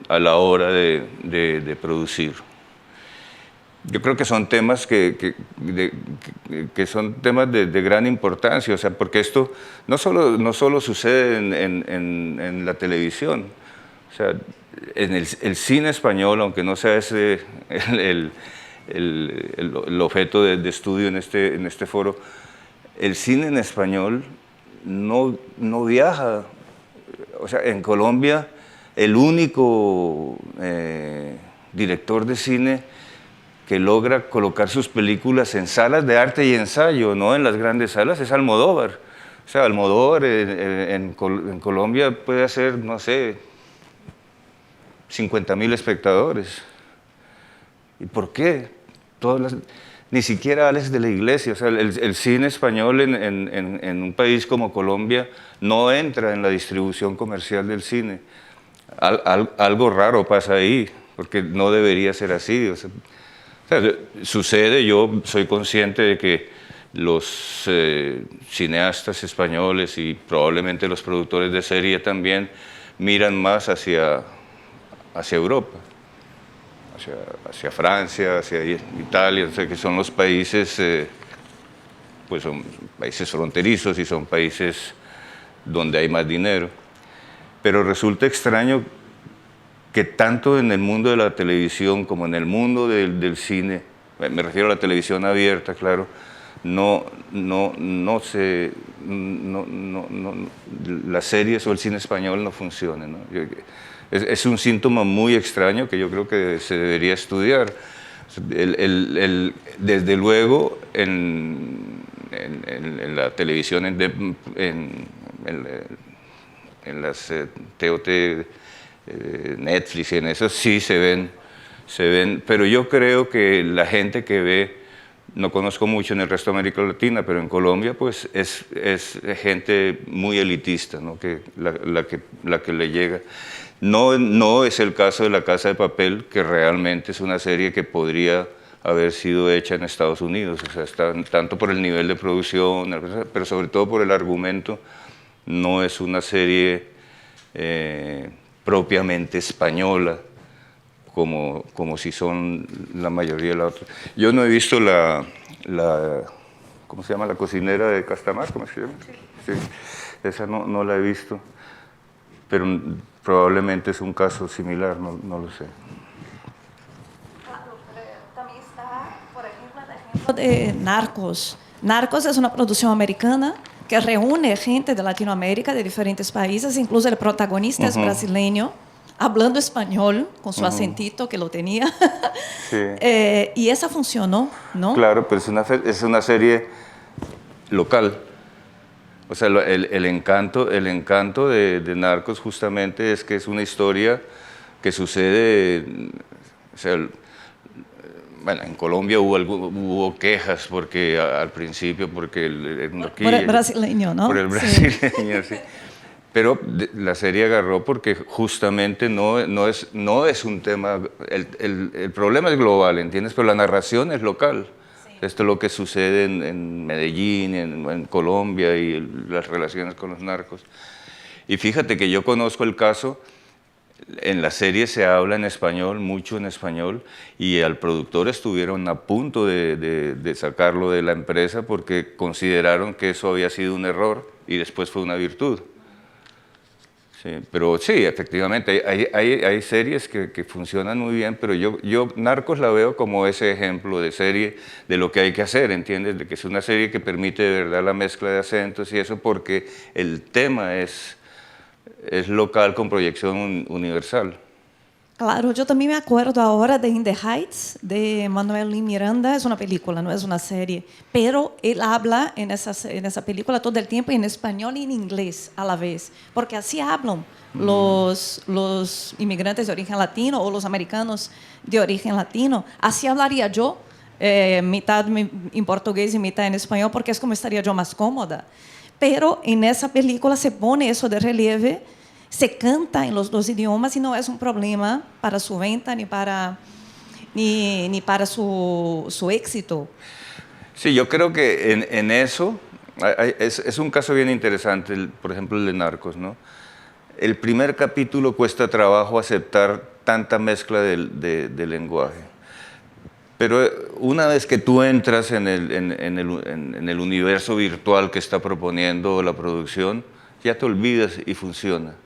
a la hora de producir. Yo creo que son temas que son temas de gran importancia, o sea, porque esto no solo sucede en la televisión, o sea, en el cine español, aunque no sea ese el objeto de estudio en este foro, el cine en español no viaja. O sea, en Colombia el único director de cine que logra colocar sus películas en salas de arte y ensayo, no en las grandes salas, es Almodóvar. O sea, Almodóvar en Colombia puede hacer, no sé, 50.000 espectadores. ¿Y por qué? Ni siquiera Alex de la Iglesia. O sea, el cine español en un país como Colombia no entra en la distribución comercial del cine. Algo raro pasa ahí, porque no debería ser así. O sea, sucede, yo soy consciente de que los cineastas españoles y probablemente los productores de serie también miran más hacia Europa, hacia Francia, hacia Italia, o sea, que son los países, pues son países fronterizos y son países donde hay más dinero. Pero resulta extraño que tanto en el mundo de la televisión como en el mundo del cine, me refiero a la televisión abierta, claro, las series o el cine español no funcionen, ¿no? Es un síntoma muy extraño que yo creo que se debería estudiar. Desde luego, en la televisión, en las TOT, Netflix y en eso sí se ven, pero yo creo que la gente que ve, no conozco mucho en el resto de América Latina, pero en Colombia pues es gente muy elitista, ¿no? la que le llega. No es el caso de La Casa de Papel, que realmente es una serie que podría haber sido hecha en Estados Unidos, o sea, tanto por el nivel de producción, pero sobre todo por el argumento. No es una serie propiamente española, como si son la mayoría de las otras. Yo no he visto ¿cómo se llama? La cocinera de Castamar, ¿cómo se llama? Sí. Esa no la he visto, pero probablemente es un caso similar, no lo sé. Claro, también está, por ejemplo, el ejemplo de Narcos. Narcos es una producción americana que reúne gente de Latinoamérica, de diferentes países, incluso el protagonista es brasileño, hablando español, con su acentito que lo tenía. Sí. Y esa funcionó, ¿no? Claro, pero es una serie local. O sea, el encanto de Narcos justamente es que es una historia que sucede sea, bueno, en Colombia hubo quejas porque al principio, porque por el brasileño, ¿no? Por el brasileño, sí. Pero la serie agarró porque justamente no es un tema, el problema es global, ¿entiendes? Pero la narración es local. Sí. Esto es lo que sucede en Medellín, en Colombia y las relaciones con los narcos. Y fíjate que yo conozco el caso. En la serie se habla en español, mucho en español, y al productor estuvieron a punto de sacarlo de la empresa porque consideraron que eso había sido un error y después fue una virtud. Sí, pero sí, efectivamente, hay series que funcionan muy bien, pero yo Narcos la veo como ese ejemplo de serie de lo que hay que hacer, ¿entiendes? De que es una serie que permite de verdad la mezcla de acentos y eso porque el tema es local con proyección universal. Claro, yo también me acuerdo ahora de In the Heights, de Manuel Lin Miranda. Es una película, no es una serie, pero él habla en esa película todo el tiempo en español y en inglés a la vez, porque así hablan los inmigrantes de origen latino o los americanos de origen latino. Así hablaría yo, mitad en portugués y mitad en español, porque es como estaría yo más cómoda. Pero en esa película se pone eso de relieve, se canta en los dos idiomas y no es un problema para su venta ni para su éxito. Sí, yo creo que en eso es un caso bien interesante, por ejemplo el de Narcos, ¿no? El primer capítulo cuesta trabajo aceptar tanta mezcla de lenguaje. Pero una vez que tú entras en el universo virtual que está proponiendo la producción, ya te olvidas y funciona.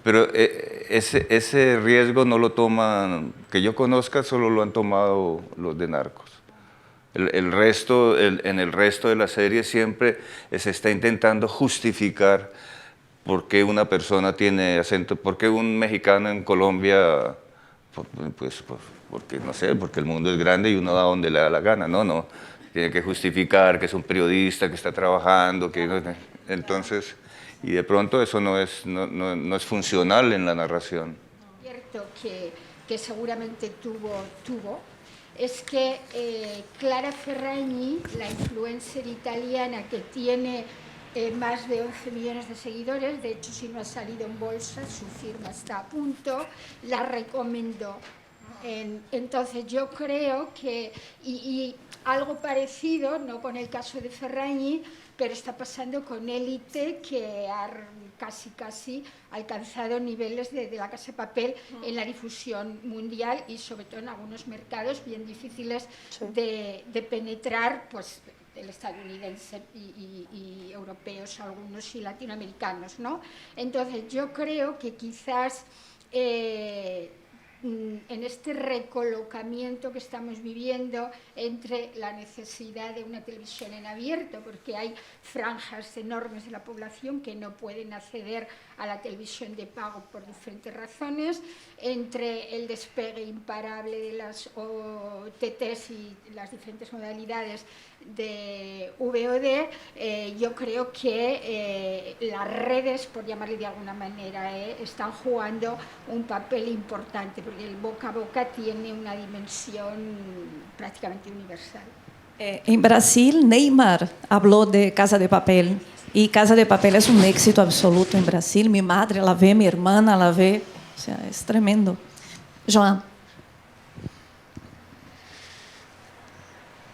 Pero ese riesgo no lo toman, que yo conozca, solo lo han tomado los de Narcos. En el resto de la serie siempre se está intentando justificar por qué una persona tiene acento, por qué un mexicano en Colombia, porque no sé, porque el mundo es grande y uno va donde le da la gana. No, tiene que justificar que es un periodista que está trabajando, entonces, y de pronto eso no es funcional en la narración. Cierto que seguramente tuvo es que Clara Ferragni, la influencer italiana que tiene más de 11 millones de seguidores, de hecho si no ha salido en bolsa, su firma está a punto, la recomendó. Entonces yo creo que, y algo parecido, no con el caso de Ferragni, pero está pasando con Élite, que ha casi alcanzado niveles de La Casa de Papel en la difusión mundial y sobre todo en algunos mercados bien difíciles de penetrar, pues el estadounidense y europeos algunos y latinoamericanos, ¿no? Entonces yo creo que quizás en este recolocamiento que estamos viviendo entre la necesidad de una televisión en abierto, porque hay franjas enormes de la población que no pueden acceder a la televisión de pago por diferentes razones, entre el despegue imparable de las OTTs y las diferentes modalidades de VOD, yo creo que las redes, por llamarle de alguna manera, están jugando un papel importante, porque el boca a boca tiene una dimensión prácticamente universal. En Brasil, Neymar habló de Casa de Papel, y Casa de Papel es un éxito absoluto en Brasil. Mi madre la ve, mi hermana la ve, o sea, es tremendo. Joan.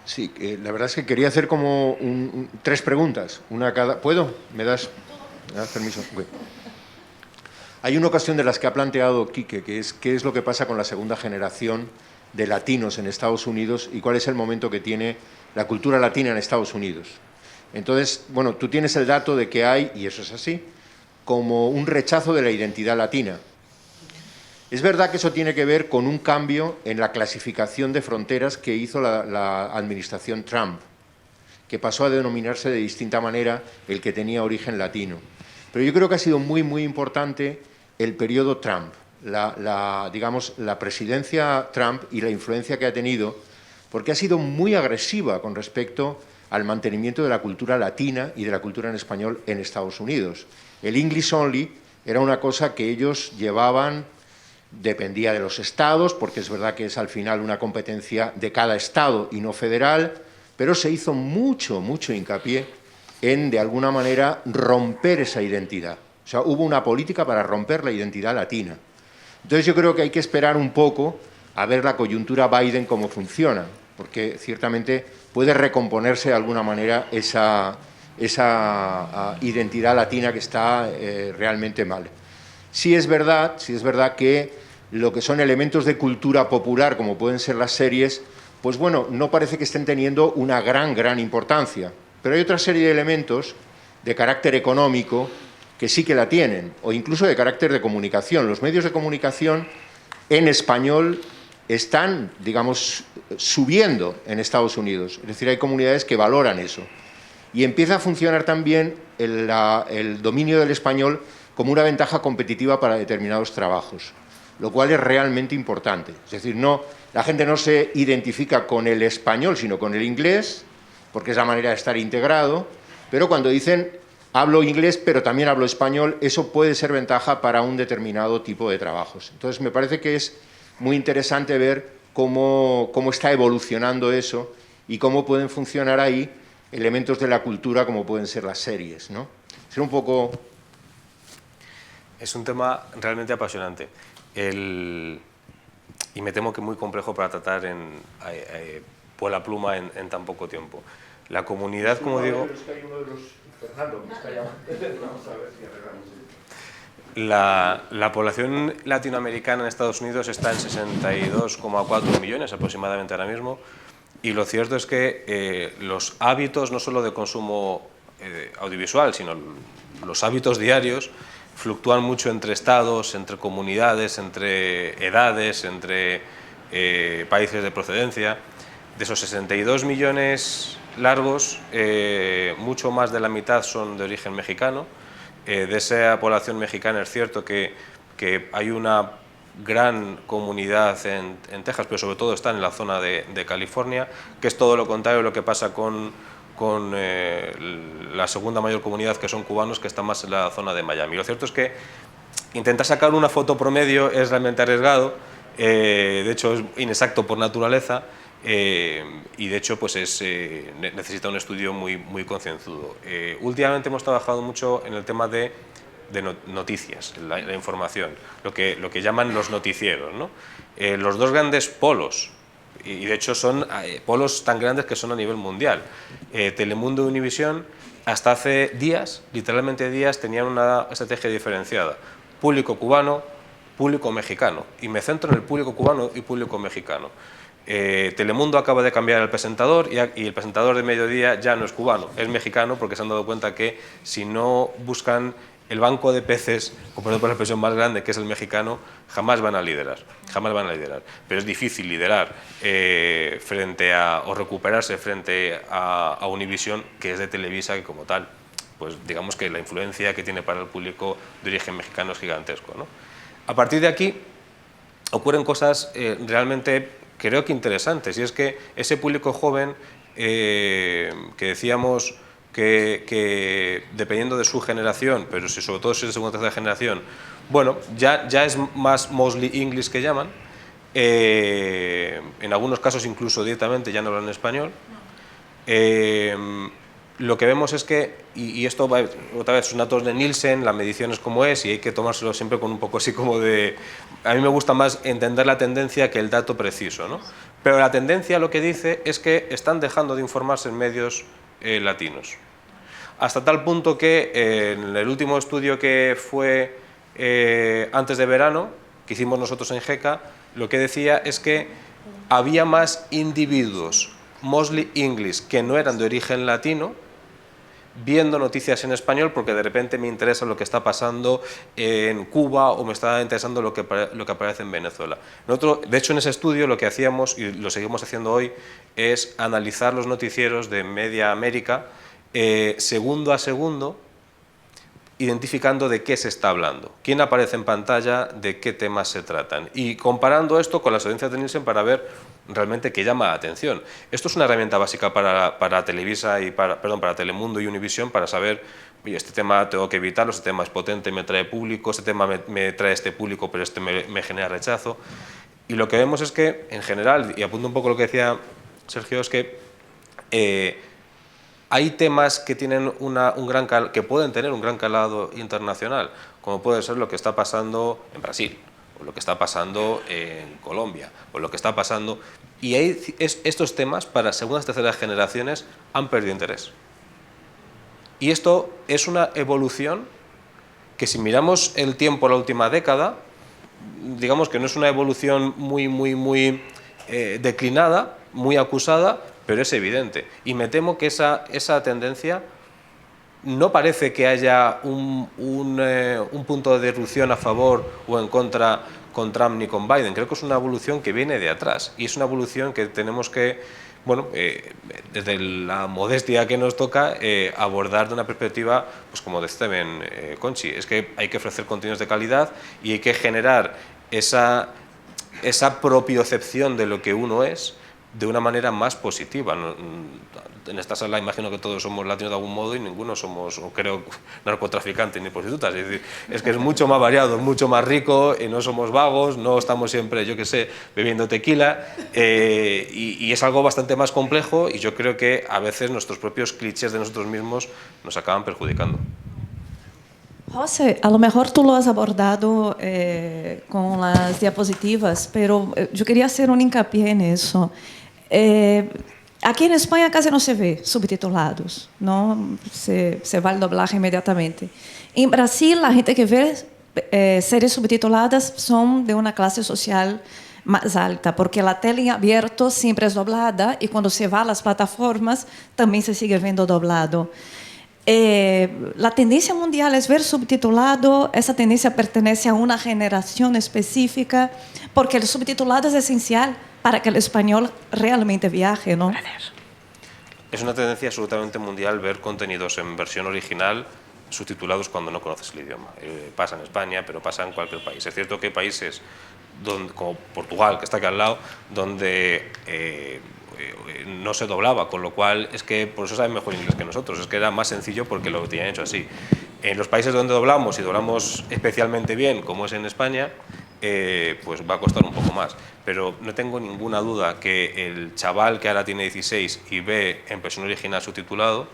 Sí, la verdad es que quería hacer como tres preguntas, una cada... ¿Puedo? ¿Me das permiso? Okay. Hay una cuestión de las que ha planteado Quique, que es qué es lo que pasa con la segunda generación de latinos en Estados Unidos y cuál es el momento que tiene la cultura latina en Estados Unidos. Entonces, bueno, tú tienes el dato de que hay, y eso es así, como un rechazo de la identidad latina. Es verdad que eso tiene que ver con un cambio en la clasificación de fronteras que hizo la administración Trump, que pasó a denominarse de distinta manera el que tenía origen latino. Pero yo creo que ha sido muy, muy importante el periodo Trump, digamos, la presidencia Trump y la influencia que ha tenido, porque ha sido muy agresiva con respecto al mantenimiento de la cultura latina y de la cultura en español en Estados Unidos. El English Only era una cosa que ellos llevaban dependía de los estados, porque es verdad que es al final una competencia de cada estado y no federal, pero se hizo mucho hincapié en, de alguna manera, romper esa identidad. O sea, hubo una política para romper la identidad latina. Entonces yo creo que hay que esperar un poco a ver la coyuntura Biden cómo funciona, porque ciertamente puede recomponerse de alguna manera esa identidad latina que está realmente mal. Sí es verdad que lo que son elementos de cultura popular, como pueden ser las series, pues bueno, no parece que estén teniendo una gran importancia. Pero hay otra serie de elementos de carácter económico que sí que la tienen, o incluso de carácter de comunicación. Los medios de comunicación en español están, digamos, subiendo en Estados Unidos. Es decir, hay comunidades que valoran eso. Y empieza a funcionar también el dominio del español como una ventaja competitiva para determinados trabajos, lo cual es realmente importante. Es decir, la gente no se identifica con el español, sino con el inglés, porque es la manera de estar integrado, pero cuando dicen hablo inglés, pero también hablo español, eso puede ser ventaja para un determinado tipo de trabajos. Entonces, me parece que es muy interesante ver cómo está evolucionando eso y cómo pueden funcionar ahí elementos de la cultura como pueden ser las series, ¿no? Es un poco... Es un tema realmente apasionante. Y me temo que muy complejo para tratar por la pluma en tan poco tiempo. La comunidad, como digo... Es que hay uno de los... Fernando, me está llamando. Vamos a ver si arreglamos. La población latinoamericana en Estados Unidos está en 62,4 millones aproximadamente ahora mismo, y lo cierto es que los hábitos, no solo de consumo audiovisual, sino los hábitos diarios, fluctúan mucho entre estados, entre comunidades, entre edades, entre países de procedencia. De esos 62 millones largos, mucho más de la mitad son de origen mexicano. De esa población mexicana es cierto que hay una gran comunidad en Texas, pero sobre todo está en la zona de California, que es todo lo contrario de lo que pasa con la segunda mayor comunidad, que son cubanos, que está más en la zona de Miami. Lo cierto es que intentar sacar una foto promedio es realmente arriesgado, de hecho es inexacto por naturaleza, y de hecho pues necesita un estudio muy concienzudo. Últimamente hemos trabajado mucho en el tema de noticias, la información, lo que llaman los noticieros, ¿no? Los dos grandes polos, y de hecho son polos tan grandes que son a nivel mundial, Telemundo y Univisión, hasta hace días, literalmente días, tenían una estrategia diferenciada: público cubano, público mexicano, y me centro en el público cubano y público mexicano. Telemundo acaba de cambiar el presentador y el presentador de mediodía ya no es cubano, es mexicano, porque se han dado cuenta que si no buscan el banco de peces, o por ejemplo la expresión más grande, que es el mexicano, jamás van a liderar. Pero es difícil liderar o recuperarse frente a Univisión, que es de Televisa, que como tal, pues digamos que la influencia que tiene para el público de origen mexicano es gigantesco, ¿no? A partir de aquí ocurren cosas realmente, creo que interesantes, y es que ese público joven que decíamos que dependiendo de su generación, pero sobre todo si es de segunda o tercera generación, bueno, ya es más mostly English que llaman, en algunos casos incluso directamente ya no hablan español. Lo que vemos es que, y esto va, otra vez, son datos de Nielsen, la medición es como es, y hay que tomárselo siempre con un poco así como de... A mí me gusta más entender la tendencia que el dato preciso, ¿no? Pero la tendencia lo que dice es que están dejando de informarse en medios latinos. Hasta tal punto que en el último estudio que fue antes de verano, que hicimos nosotros en GECA, lo que decía es que había más individuos mostly English que no eran de origen latino viendo noticias en español, porque de repente me interesa lo que está pasando en Cuba o me está interesando lo que aparece en Venezuela. Nosotros, de hecho, en ese estudio lo que hacíamos, y lo seguimos haciendo hoy, es analizar los noticieros de Media América segundo a segundo, identificando de qué se está hablando, quién aparece en pantalla, de qué temas se tratan, y comparando esto con las audiencias de Nielsen para ver realmente qué llama la atención. Esto es una herramienta básica para Televisa y para Telemundo y Univisión para saber oye, este tema tengo que evitarlo, este tema es potente, me trae público, este tema me trae este público, pero este me genera rechazo. Y lo que vemos es que, en general, y apunto un poco lo que decía Sergio, es que hay temas que, tienen que pueden tener un gran calado internacional, como puede ser lo que está pasando en Brasil, o lo que está pasando en Colombia, o lo que está pasando... Y estos temas, para segundas y terceras generaciones, han perdido interés. Y esto es una evolución que, si miramos el tiempo, la última década, digamos que no es una evolución muy declinada, muy acusada, pero es evidente. Y me temo que esa tendencia no parece que haya un punto de disrupción a favor o en contra con Trump ni con Biden. Creo que es una evolución que viene de atrás y es una evolución que tenemos que, bueno, desde la modestia que nos toca, abordar de una perspectiva, pues como decía también Conchi, es que hay que ofrecer contenidos de calidad y hay que generar esa propiocepción de lo que uno es de una manera más positiva. En esta sala imagino que todos somos latinos de algún modo y ninguno somos, o creo, narcotraficantes ni prostitutas. Es decir, es que es mucho más variado, es mucho más rico, no somos vagos, no estamos siempre, yo qué sé, bebiendo tequila, y es algo bastante más complejo, y yo creo que a veces nuestros propios clichés de nosotros mismos nos acaban perjudicando. José, a lo mejor tú lo has abordado con las diapositivas, pero yo quería hacer un hincapié en eso. Aquí en España casi no se ve subtitulados, ¿no? Se va el doblaje inmediatamente. En Brasil, la gente que ve series subtituladas son de una clase social más alta, porque la tele en abierto siempre es doblada y cuando se va a las plataformas también se sigue viendo doblado. La tendencia mundial es ver subtitulado. Esa tendencia pertenece a una generación específica, porque el subtitulado es esencial para que el español realmente viaje, ¿no? Es una tendencia absolutamente mundial ver contenidos en versión original subtitulados cuando no conoces el idioma. Pasa en España, pero pasa en cualquier país. Es cierto que hay países como Portugal, que está aquí al lado, donde no se doblaba, con lo cual es que por eso saben mejor inglés que nosotros, es que era más sencillo porque lo tenían hecho así. En los países donde doblamos, y doblamos especialmente bien, como es en España, pues va a costar un poco más, pero no tengo ninguna duda que el chaval que ahora tiene 16 y ve en versión original subtitulado,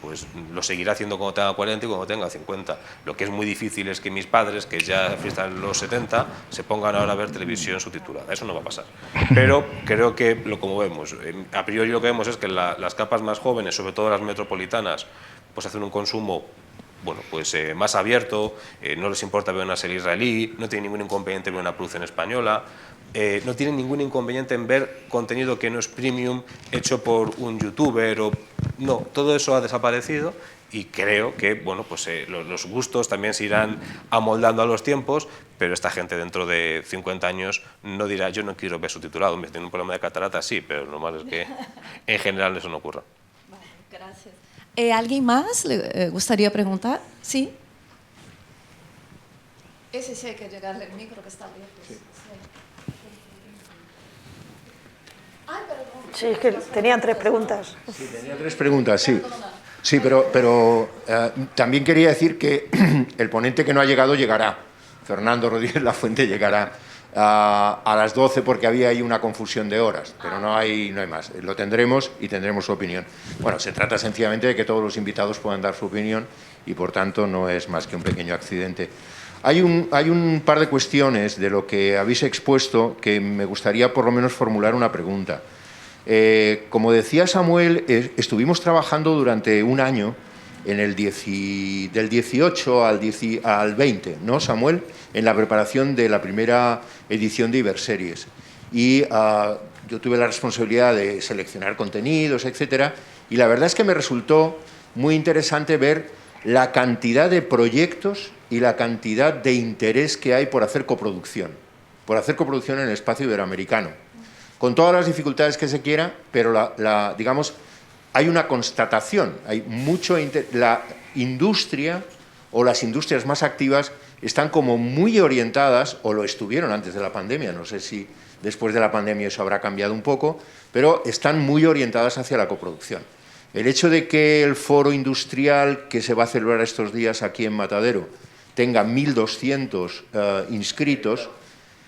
pues lo seguirá haciendo cuando tenga 40 y cuando tenga 50. Lo que es muy difícil es que mis padres, que ya están en los 70, se pongan ahora a ver televisión subtitulada. Eso no va a pasar. Pero creo que, como vemos, a priori lo que vemos es que las capas más jóvenes, sobre todo las metropolitanas, pues hacen un consumo, bueno, pues más abierto, no les importa ver una serie israelí, no tienen ningún inconveniente ver una producción española, no tienen ningún inconveniente en ver contenido que no es premium hecho por un youtuber o... No, todo eso ha desaparecido y creo que, bueno, pues los gustos también se irán amoldando a los tiempos, pero esta gente dentro de 50 años no dirá yo no quiero ver subtitulado, me tiene un problema de catarata, sí, pero lo normal es que en general eso no ocurra. Vale, gracias. ¿Alguien más le gustaría preguntar? ¿Sí? Ese sí hay que llegarle el micro que está lejos. Sí. Sí, es que tenían 3 preguntas. Sí, tenía 3 preguntas, sí. Sí, pero también quería decir que el ponente que no ha llegado llegará. Fernando Rodríguez Lafuente llegará a las 12 porque había ahí una confusión de horas, pero no hay más. Lo tendremos y tendremos su opinión. Bueno, se trata sencillamente de que todos los invitados puedan dar su opinión y, por tanto, no es más que un pequeño accidente. Hay un par de cuestiones de lo que habéis expuesto que me gustaría por lo menos formular una pregunta. Como decía Samuel, estuvimos trabajando durante un año del 18 al 20, ¿no, Samuel? En la preparación de la primera edición de Iberseries. Y yo tuve la responsabilidad de seleccionar contenidos, etcétera, y la verdad es que me resultó muy interesante ver la cantidad de proyectos y la cantidad de interés que hay por hacer coproducción en el espacio iberoamericano, con todas las dificultades que se quiera, pero digamos, hay una constatación, hay mucho la industria o las industrias más activas están como muy orientadas, o lo estuvieron antes de la pandemia, no sé si después de la pandemia eso habrá cambiado un poco, pero están muy orientadas hacia la coproducción. El hecho de que el foro industrial que se va a celebrar estos días aquí en Matadero tenga 1.200 inscritos,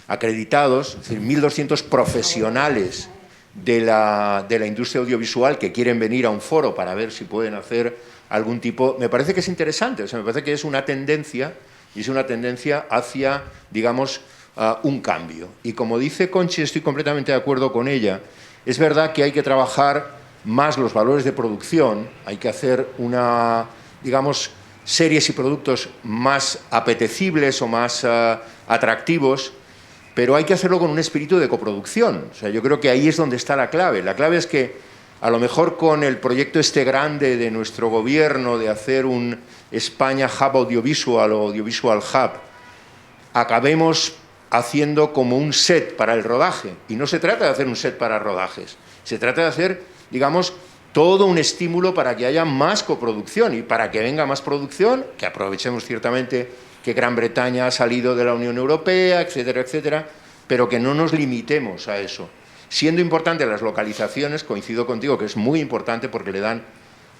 acreditados, es decir, 1.200 profesionales de la industria audiovisual que quieren venir a un foro para ver si pueden hacer algún tipo... Me parece que es interesante, o sea, me parece que es una tendencia, y es una tendencia hacia, digamos, un cambio. Y como dice Conchi, estoy completamente de acuerdo con ella, es verdad que hay que trabajar más los valores de producción, hay que hacer digamos, series y productos más apetecibles o más atractivos, pero hay que hacerlo con un espíritu de coproducción. O sea, yo creo que ahí es donde está la clave. La clave es que, a lo mejor con el proyecto este grande de nuestro gobierno de hacer un España Hub Audiovisual o Audiovisual Hub, acabemos haciendo como un set para el rodaje. Y no se trata de hacer un set para rodajes, se trata de hacer, digamos, todo un estímulo para que haya más coproducción y para que venga más producción, que aprovechemos ciertamente que Gran Bretaña ha salido de la Unión Europea, etcétera, etcétera, pero que no nos limitemos a eso. Siendo importante las localizaciones, coincido contigo que es muy importante porque le dan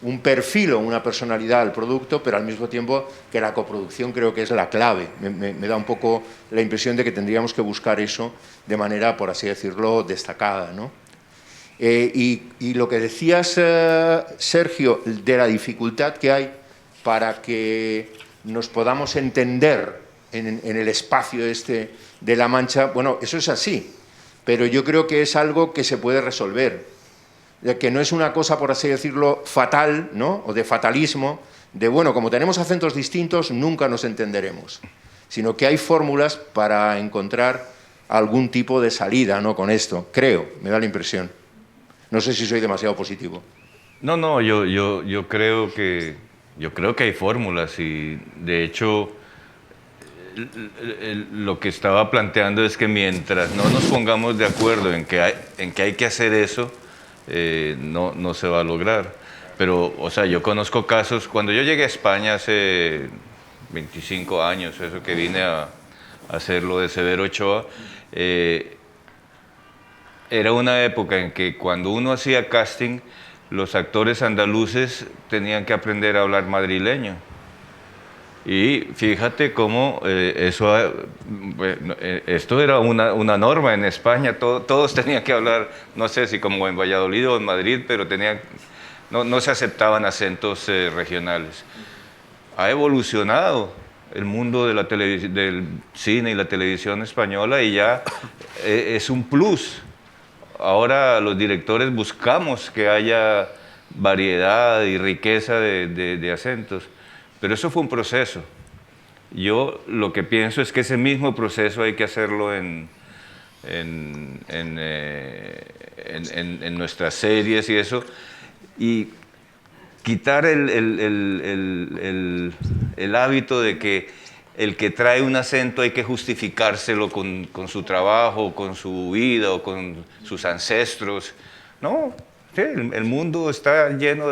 un perfil o una personalidad al producto, pero al mismo tiempo que la coproducción creo que es la clave. Me da un poco la impresión de que tendríamos que buscar eso de manera, por así decirlo, destacada, ¿no? Y lo que decías, Sergio, de la dificultad que hay para que nos podamos entender en el espacio este de La Mancha, bueno, eso es así, pero yo creo que es algo que se puede resolver, que no es una cosa, por así decirlo, fatal, ¿no? O de fatalismo, de, bueno, como tenemos acentos distintos, nunca nos entenderemos, sino que hay fórmulas para encontrar algún tipo de salida, ¿no? Con esto, creo, me da la impresión. No sé si soy demasiado positivo. No, yo creo que hay fórmulas y, de hecho, lo que estaba planteando es que mientras no nos pongamos de acuerdo en que hay que hacer eso, no se va a lograr. Pero, o sea, yo conozco casos, cuando yo llegué a España hace 25 años, eso que vine a hacer lo de Severo Ochoa, era una época en que cuando uno hacía casting, los actores andaluces tenían que aprender a hablar madrileño. Y fíjate cómo esto era una norma en España, todos tenían que hablar, no sé si como en Valladolid o en Madrid, pero no se aceptaban acentos regionales. Ha evolucionado el mundo de del cine y la televisión española y ya es un plus. Ahora los directores buscamos que haya variedad y riqueza de acentos, pero eso fue un proceso. Yo lo que pienso es que ese mismo proceso hay que hacerlo en nuestras series y eso, y quitar el hábito de que el que trae un acento hay que justificárselo con su trabajo, con su vida o con sus ancestros. No, sí, el mundo está lleno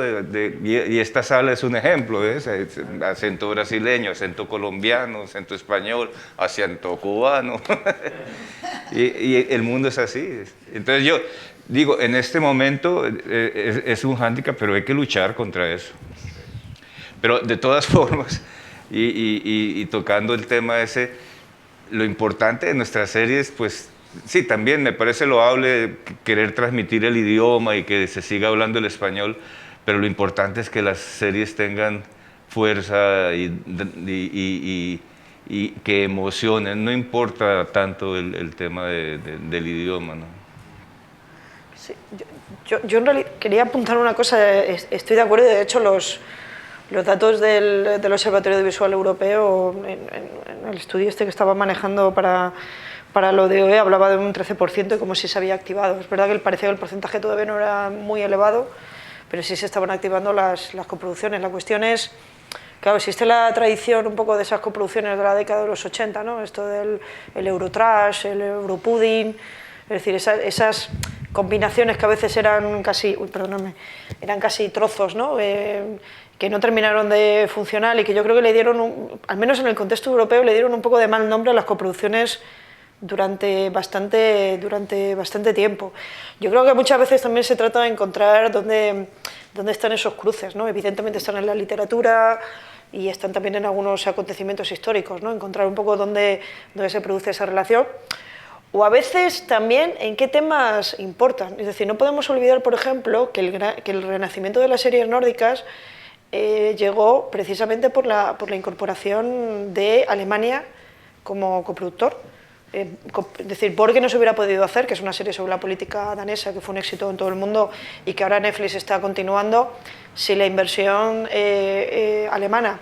y esta sala es un ejemplo, ¿ves? Acento brasileño, acento colombiano, acento español, acento cubano. y el mundo es así. Entonces yo digo, en este momento es un hándicap, pero hay que luchar contra eso. Pero de todas formas, y tocando el tema ese, lo importante de nuestras series, pues sí, también me parece loable querer transmitir el idioma y que se siga hablando el español, pero lo importante es que las series tengan fuerza y que emocionen, no importa tanto el tema del idioma, ¿no? Sí, yo en realidad quería apuntar una cosa, estoy de acuerdo, de hecho los datos del Observatorio Audiovisual Europeo, en el estudio este que estaba manejando para lo de OE, hablaba de un 13% y como si se había activado. Es verdad que parecía que el porcentaje todavía no era muy elevado, pero sí se estaban activando las coproducciones. La cuestión es, claro, existe la tradición un poco de esas coproducciones de la década de los 80, ¿no? Esto del Eurotrash, el Europudding, es decir, esas combinaciones que a veces eran casi, eran casi trozos, ¿no? Que no terminaron de funcionar y que yo creo que le dieron, al menos en el contexto europeo, le dieron un poco de mal nombre a las coproducciones durante bastante tiempo. Yo creo que muchas veces también se trata de encontrar dónde están esos cruces, ¿no? Evidentemente están en la literatura y están también en algunos acontecimientos históricos, ¿no? Encontrar un poco dónde se produce esa relación, o a veces también en qué temas importan. Es decir, no podemos olvidar, por ejemplo, que el renacimiento de las series nórdicas llegó precisamente por la incorporación de Alemania como coproductor. Es decir, Borgen no se hubiera podido hacer, que es una serie sobre la política danesa que fue un éxito en todo el mundo y que ahora Netflix está continuando, sin la inversión alemana.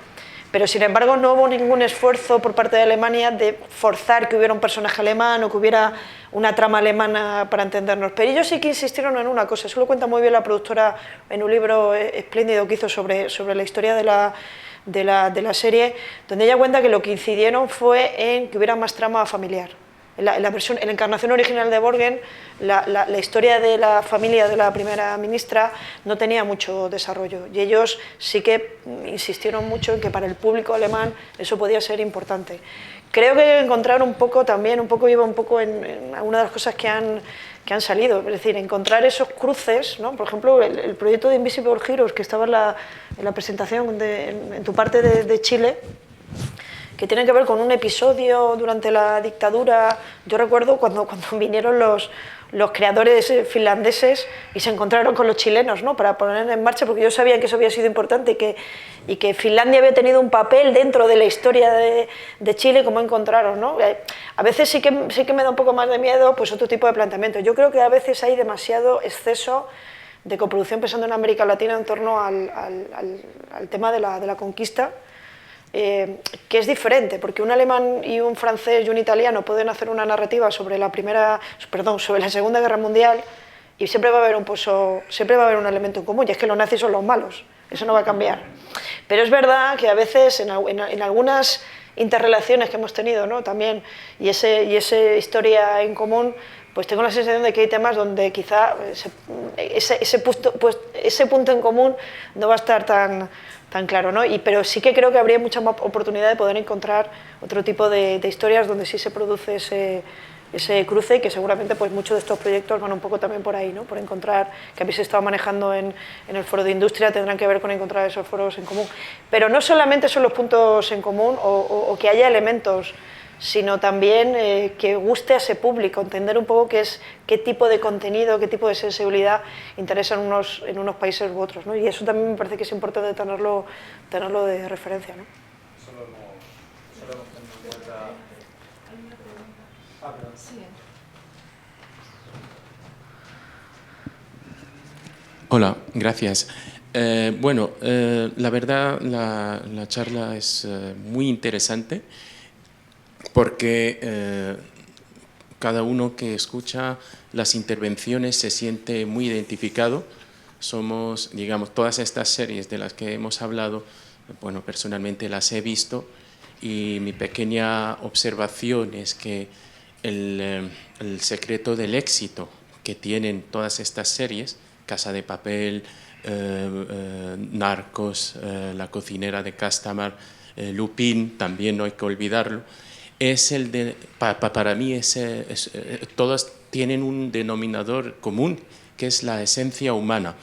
Pero, sin embargo, no hubo ningún esfuerzo por parte de Alemania de forzar que hubiera un personaje alemán o que hubiera una trama alemana para entendernos. Pero ellos sí que insistieron en una cosa, eso lo cuenta muy bien la productora en un libro espléndido que hizo sobre la historia de la serie, donde ella cuenta que lo que incidieron fue en que hubiera más trama familiar. En la encarnación original de Borgen, la historia de la familia de la primera ministra no tenía mucho desarrollo, y ellos sí que insistieron mucho en que para el público alemán eso podía ser importante. Creo que encontrar un poco iba un poco en alguna de las cosas que han salido, es decir, encontrar esos cruces, ¿no? Por ejemplo, el proyecto de Invisible Heroes, que estaba en la presentación en tu parte de Chile, que tienen que ver con un episodio durante la dictadura. Yo recuerdo cuando vinieron los creadores finlandeses y se encontraron con los chilenos, ¿no? Para poner en marcha, porque ellos sabían que eso había sido importante y que Finlandia había tenido un papel dentro de la historia de Chile, como encontraron, ¿no? A veces sí que me da un poco más de miedo pues otro tipo de planteamiento. Yo creo que a veces hay demasiado exceso de coproducción pensando en América Latina en torno al tema de la conquista, que es diferente, porque un alemán y un francés y un italiano pueden hacer una narrativa sobre la Segunda Guerra Mundial y siempre va a haber un elemento en común, y es que los nazis son los malos, eso no va a cambiar. Pero es verdad que a veces en algunas interrelaciones que hemos tenido, ¿no? También, y esa historia en común, pues tengo la sensación de que hay temas donde quizá ese punto en común no va a estar tan claro, ¿no? Pero sí que creo que habría mucha más oportunidad de poder encontrar otro tipo de historias donde sí se produce ese cruce, y que seguramente pues muchos de estos proyectos van un poco también por ahí, ¿no? Por encontrar, que habéis estado manejando en el foro de industria, tendrán que ver con encontrar esos foros en común. Pero no solamente son los puntos en común o que haya elementos, sino también que guste a ese público, entender un poco qué tipo de contenido, qué tipo de sensibilidad interesa en unos países u otros, ¿no? Y eso también me parece que es importante tenerlo de referencia, ¿no? Solo hemos tenido en cuenta... perdón. Hola, gracias. La verdad, la charla es muy interesante, porque cada uno que escucha las intervenciones se siente muy identificado. Somos, digamos, todas estas series de las que hemos hablado, bueno, personalmente las he visto, y mi pequeña observación es que el secreto del éxito que tienen todas estas series, Casa de Papel, Narcos, La cocinera de Castamar, Lupin, también no hay que olvidarlo, es para mí todas tienen un denominador común, que es la esencia humana,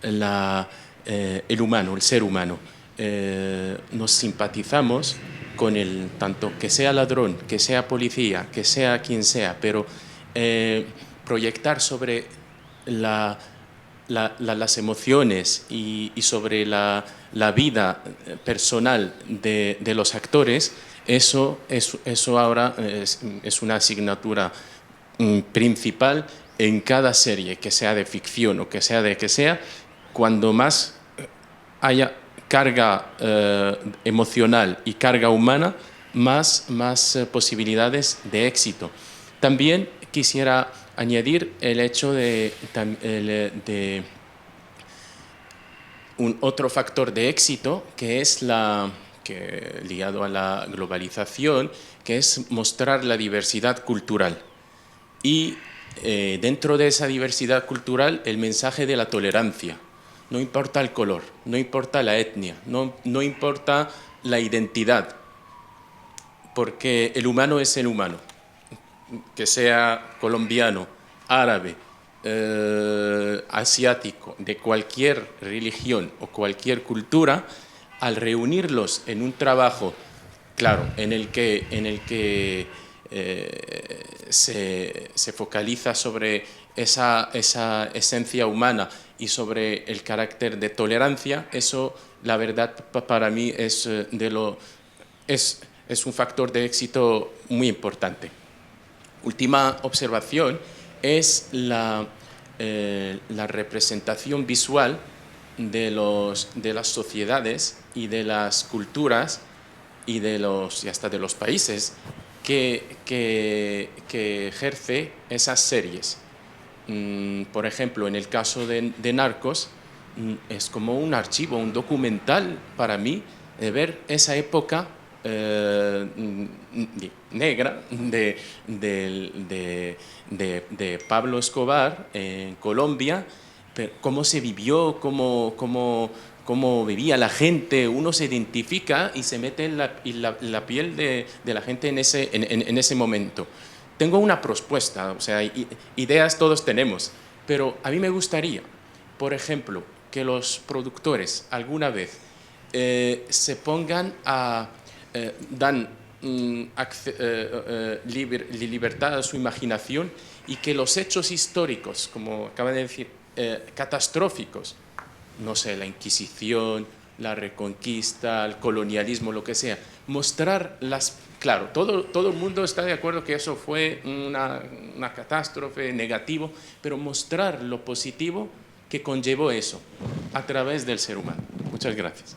el humano, el ser humano. Nos simpatizamos con tanto que sea ladrón, que sea policía, que sea quien sea, pero proyectar sobre las emociones y sobre la vida personal de los actores, eso ahora es una asignatura principal en cada serie, que sea de ficción o que sea de que sea. Cuando más haya carga emocional y carga humana, más posibilidades de éxito. También quisiera añadir el hecho de un otro factor de éxito, que es ligado a la globalización, que es mostrar la diversidad cultural. Y dentro de esa diversidad cultural, el mensaje de la tolerancia. No importa el color, no importa la etnia, no importa la identidad, porque el humano es el humano. que sea colombiano, árabe, asiático, de cualquier religión o cualquier cultura, al reunirlos en un trabajo, claro, en el que se focaliza sobre esa esencia humana y sobre el carácter de tolerancia, eso, la verdad, para mí es un factor de éxito muy importante. Última observación es la representación visual de las sociedades y de las culturas y hasta de los países que ejerce esas series. Por ejemplo, en el caso de Narcos, es como un archivo, un documental para mí, de ver esa época negra de Pablo Escobar en Colombia, cómo se vivió, cómo vivía la gente. Uno se identifica y se mete en la piel de la gente en ese momento. Tengo una propuesta, o sea, ideas todos tenemos, pero a mí me gustaría, por ejemplo, que los productores alguna vez se pongan dan libertad a su imaginación y que los hechos históricos, como acaban de decir, catastróficos, no sé, la Inquisición, la Reconquista, el colonialismo, lo que sea, mostrarlas. Claro, todo el mundo está de acuerdo que eso fue una catástrofe, negativo, pero mostrar lo positivo que conllevó eso a través del ser humano. Muchas gracias.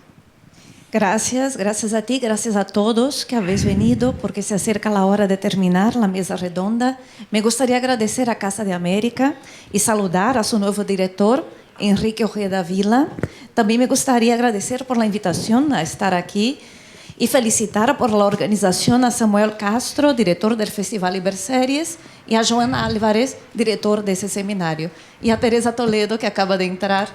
Gracias a ti, gracias a todos que habéis venido, porque se acerca la hora de terminar la mesa redonda. Me gustaría agradecer a Casa de América y saludar a su nuevo director, Enrique Ojeda Vila. También me gustaría agradecer por la invitación a estar aquí y felicitar por la organización a Samuel Castro, director del Festival Iberseries, y a Joana Álvarez, director de ese seminario, y a Teresa Toledo, que acaba de entrar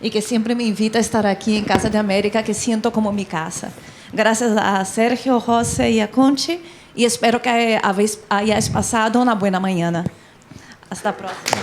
y que siempre me invita a estar aquí en Casa de América, que siento como mi casa. Gracias a Sergio, José y a Conchi, y espero que hayáis pasado una buena mañana. Hasta la próxima.